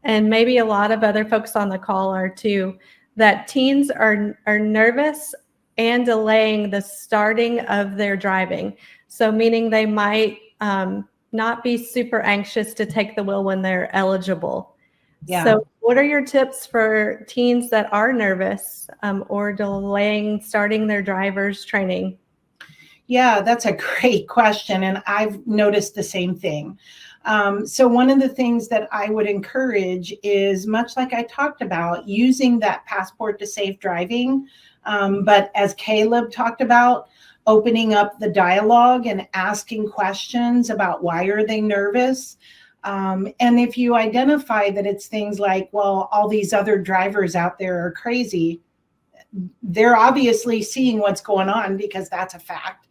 and maybe a lot of other folks on the call are too, that teens are nervous and delaying the starting of their driving. So meaning they might not be super anxious to take the wheel when they're eligible. Yeah. So what are your tips for teens that are nervous or delaying starting their driver's training? Yeah, that's a great question. And I've noticed the same thing. So one of the things that I would encourage is, much like I talked about, using that passport to safe driving. But as Caleb talked about, opening up the dialogue and asking questions about why are they nervous. And if you identify that it's things like, well, all these other drivers out there are crazy, they're obviously seeing what's going on because that's a fact,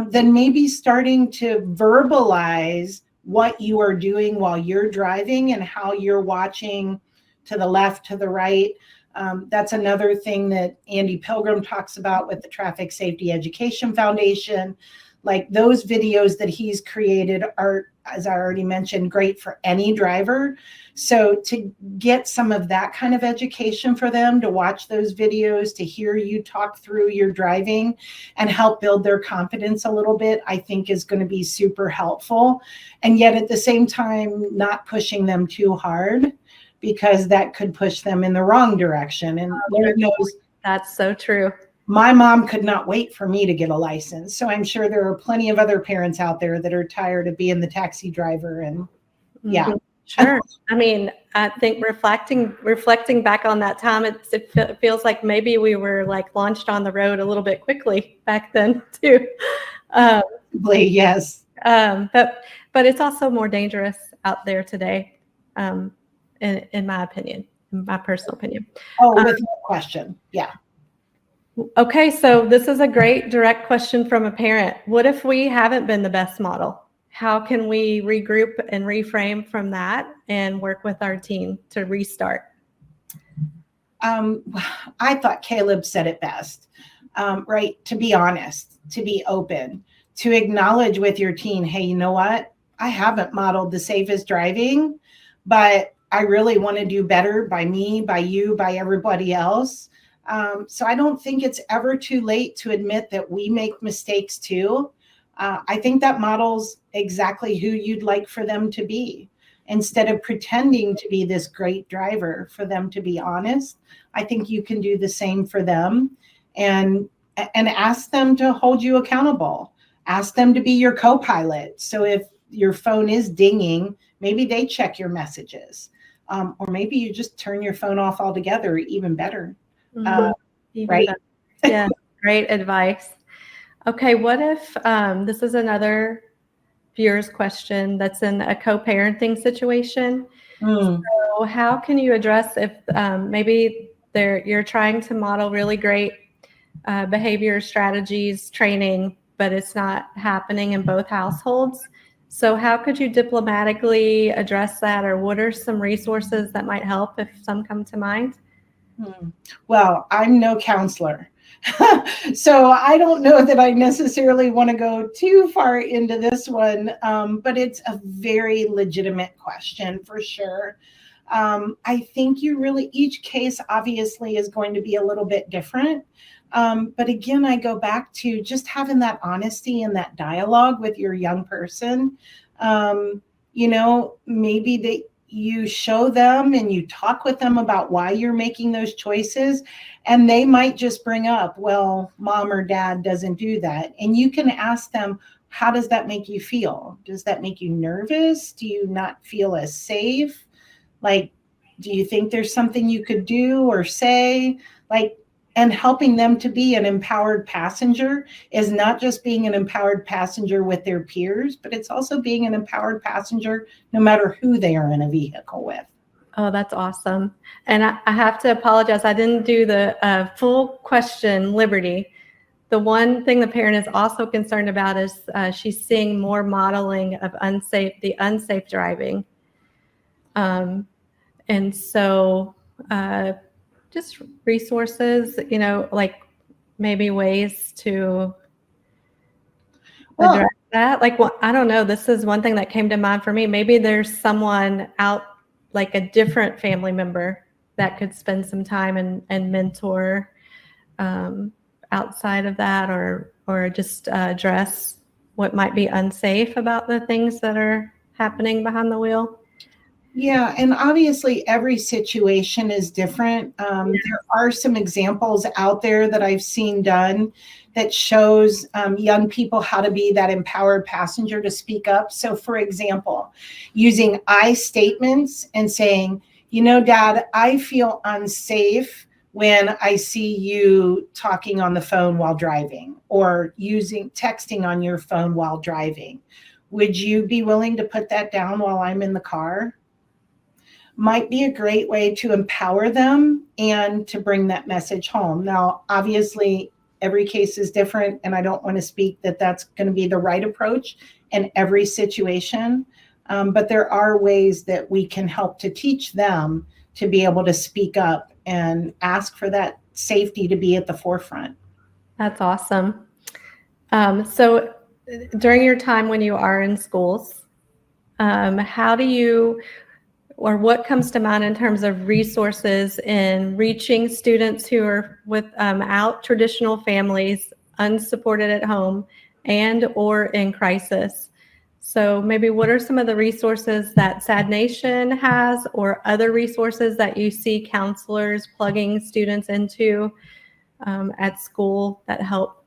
then maybe starting to verbalize what you are doing while you're driving and how you're watching to the left, to the right. That's another thing that Andy Pilgrim talks about with the Traffic Safety Education Foundation. Like, those videos that he's created are, as I already mentioned, great for any driver. So to get some of that kind of education for them, to watch those videos, to hear you talk through your driving and help build their confidence a little bit, I think is going to be super helpful. And yet at the same time, not pushing them too hard, because that could push them in the wrong direction. And Lord knows, that's so true. My mom could not wait for me to get a license. So I'm sure there are plenty of other parents out there that are tired of being the taxi driver. And yeah. Sure. I mean, I think reflecting back on that time, it feels like maybe we were like launched on the road a little bit quickly back then too. Yes. But it's also more dangerous out there today, in my opinion, in my personal opinion. Oh, with no question. Yeah. Okay, so this is a great direct question from a parent. What if we haven't been the best model? How can we regroup and reframe from that and work with our teen to restart? I thought Caleb said it best, right? To be honest, to be open, to acknowledge with your teen, hey, you know what? I haven't modeled the safest driving, but I really want to do better by me, by you, by everybody else. So I don't think it's ever too late to admit that we make mistakes too. I think that models exactly who you'd like for them to be. Instead of pretending to be this great driver, for them to be honest, I think you can do the same for them, and ask them to hold you accountable. Ask them to be your co-pilot. So if your phone is dinging, maybe they check your messages, or maybe you just turn your phone off altogether, even better. Right? Better. Yeah, great advice. Okay, what if this is another viewer's question that's in a co-parenting situation? So how can you address if maybe you're trying to model really great behavior strategies, training, but it's not happening in both households? So how could you diplomatically address that, or what are some resources that might help if some come to mind? Well, I'm no counselor. So I don't know that I necessarily want to go too far into this one, but it's a very legitimate question for sure. I think each case obviously is going to be a little bit different. But again, I go back to just having that honesty and that dialogue with your young person. Maybe you show them and you talk with them about why you're making those choices, and they might just bring up, well, mom or dad doesn't do that. And you can ask them, how does that make you feel? Does that make you nervous? Do you not feel as safe? Like, do you think there's something you could do or say? And helping them to be an empowered passenger is not just being an empowered passenger with their peers, but it's also being an empowered passenger no matter who they are in a vehicle with. Oh, that's awesome. And I have to apologize. I didn't do the full question, Liberty. The one thing the parent is also concerned about is she's seeing more modeling of the unsafe driving. And so just resources, like maybe ways to address that. Like, well, I don't know. This is one thing that came to mind for me. Maybe there's someone out, like a different family member that could spend some time and mentor outside of that, or just address what might be unsafe about the things that are happening behind the wheel. Yeah, and obviously every situation is different. There are some examples out there that I've seen done that shows young people how to be that empowered passenger to speak up. So for example, using I statements and saying, Dad, I feel unsafe when I see you talking on the phone while driving, or texting on your phone while driving. Would you be willing to put that down while I'm in the car? Might be a great way to empower them and to bring that message home. Now, obviously, every case is different, and I don't want to speak that that's going to be the right approach in every situation. But there are ways that we can help to teach them to be able to speak up and ask for that safety to be at the forefront. That's awesome. So during your time when you are in schools, how do you, or what comes to mind in terms of resources in reaching students who are without traditional families, unsupported at home, and or in crisis? So maybe what are some of the resources that SAD Nation has, or other resources that you see counselors plugging students into at school that help?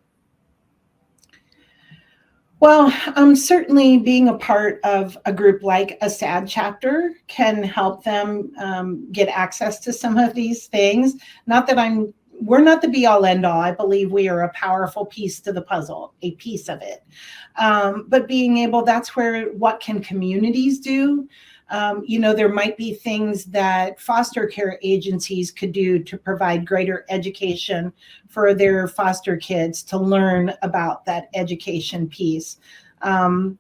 Well, certainly being a part of a group like a SAD chapter can help them get access to some of these things. Not that we're not the be all end all. I believe we are a powerful piece to the puzzle, a piece of it. But being able, that's where, what can communities do? There might be things that foster care agencies could do to provide greater education for their foster kids to learn about that education piece.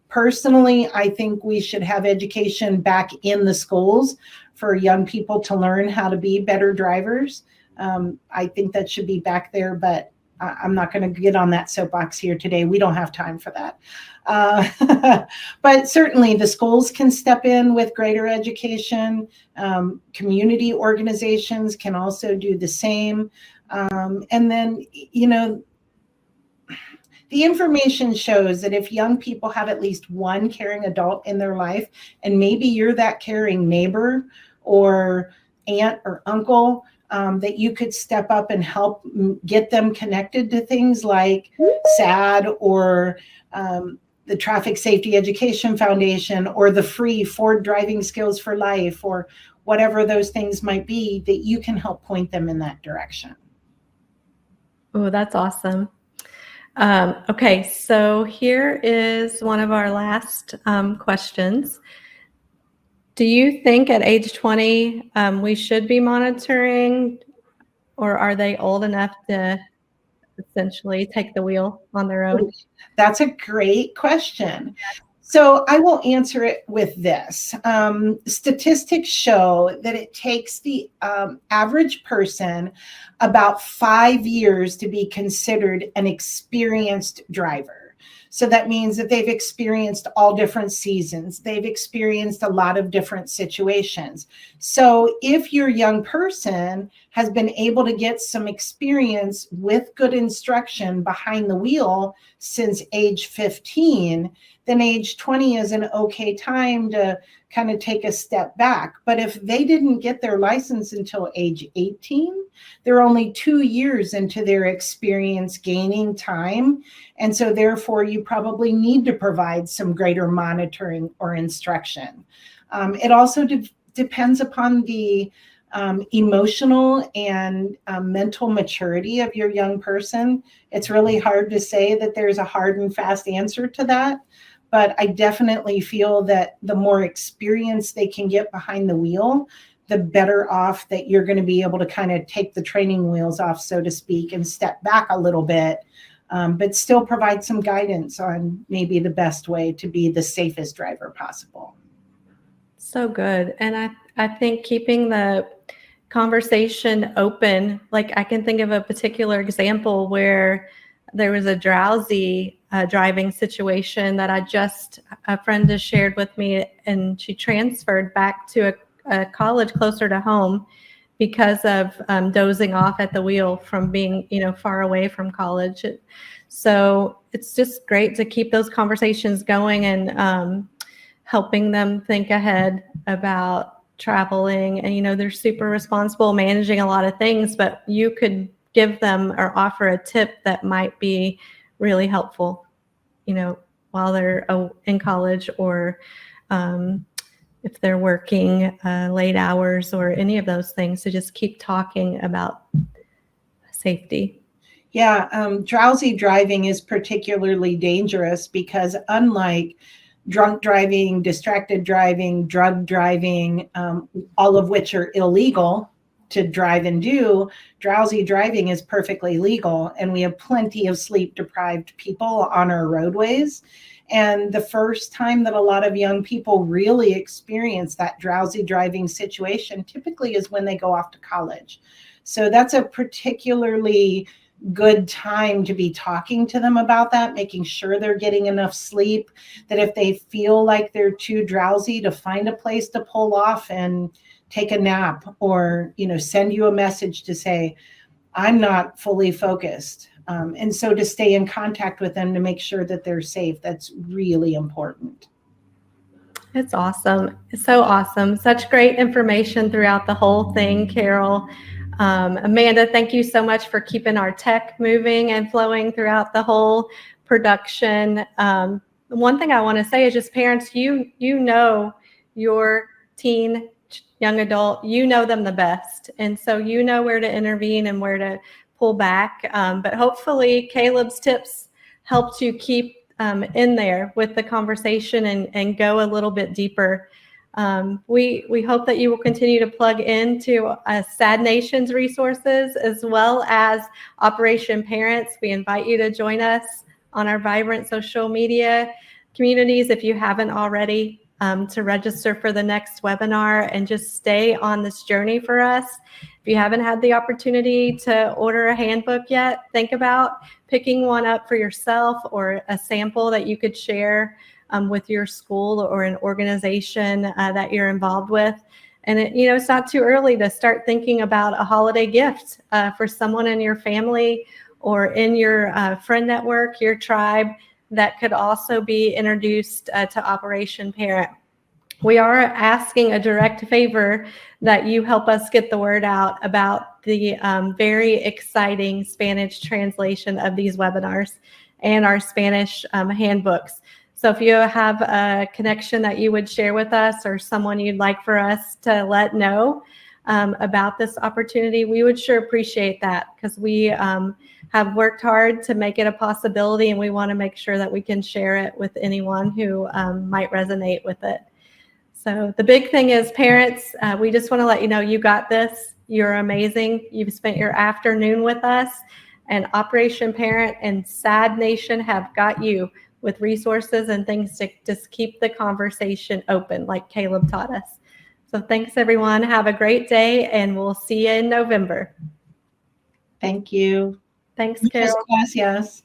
Personally, I think we should have education back in the schools for young people to learn how to be better drivers. I think that should be back there, but I'm not going to get on that soapbox here today. We don't have time for that. But certainly the schools can step in with greater education. Community organizations can also do the same. And then, the information shows that if young people have at least one caring adult in their life, and maybe you're that caring neighbor or aunt or uncle, that you could step up and help get them connected to things like SAD or the Traffic Safety Education Foundation or the free Ford Driving Skills for Life, or whatever those things might be, that you can help point them in that direction. Oh, that's awesome. Okay, so here is one of our last questions. Do you think at age 20 we should be monitoring, or are they old enough to essentially take the wheel on their own? That's a great question. So I will answer it with this. Statistics show that it takes the average person about 5 years to be considered an experienced driver. So that means that they've experienced all different seasons. They've experienced a lot of different situations. So if your young person has been able to get some experience with good instruction behind the wheel since age 15, then age 20 is an okay time to kind of take a step back. But if they didn't get their license until age 18, they're only 2 years into their experience gaining time. And so therefore, you probably need to provide some greater monitoring or instruction. It also depends upon the emotional and mental maturity of your young person. It's really hard to say that there's a hard and fast answer to that. But I definitely feel that the more experience they can get behind the wheel, the better off that you're going to be able to kind of take the training wheels off, so to speak, and step back a little bit, but still provide some guidance on maybe the best way to be the safest driver possible. So good. And I think keeping the conversation open, like I can think of a particular example where there was a drowsy driving situation that a friend just shared with me, and she transferred back to a college closer to home because of dozing off at the wheel from being, far away from college. So it's just great to keep those conversations going and helping them think ahead about traveling. And, they're super responsible managing a lot of things, but you could give them or offer a tip that might be really helpful, while they're in college, or if they're working late hours or any of those things, to just keep talking about safety. Yeah, drowsy driving is particularly dangerous because unlike drunk driving, distracted driving, drug driving, all of which are illegal to drive and do, drowsy driving is perfectly legal. And we have plenty of sleep deprived people on our roadways. And the first time that a lot of young people really experience that drowsy driving situation typically is when they go off to college. So that's a particularly good time to be talking to them about that, making sure they're getting enough sleep, that if they feel like they're too drowsy, to find a place to pull off and take a nap, or, send you a message to say, I'm not fully focused. And so to stay in contact with them to make sure that they're safe, that's really important. It's awesome. It's so awesome. Such great information throughout the whole thing, Carol. Amanda, thank you so much for keeping our tech moving and flowing throughout the whole production. One thing I want to say is just parents, you know your teen, young adult, you know them the best. And so you know where to intervene and where to pull back. But hopefully Caleb's tips helped you keep in there with the conversation and go a little bit deeper. We hope that you will continue to plug into SAD Nation's resources as well as Operation Parents. We invite you to join us on our vibrant social media communities if you haven't already, to register for the next webinar and just stay on this journey for us. If you haven't had the opportunity to order a handbook yet, think about picking one up for yourself or a sample that you could share with your school or an organization that you're involved with. And it's not too early to start thinking about a holiday gift for someone in your family or in your friend network, your tribe, that could also be introduced to Operation Parent. We are asking a direct favor that you help us get the word out about the very exciting Spanish translation of these webinars and our Spanish handbooks. So if you have a connection that you would share with us or someone you'd like for us to let know about this opportunity, we would sure appreciate that, because we have worked hard to make it a possibility, and we want to make sure that we can share it with anyone who might resonate with it. So the big thing is, parents, we just want to let you know you got this. You're amazing. You've spent your afternoon with us, and Operation Parent and SAD Nation have got you with resources and things to just keep the conversation open, like Caleb taught us. So thanks, everyone. Have a great day, and we'll see you in November. Thank you. Thanks, Carol. Gracias.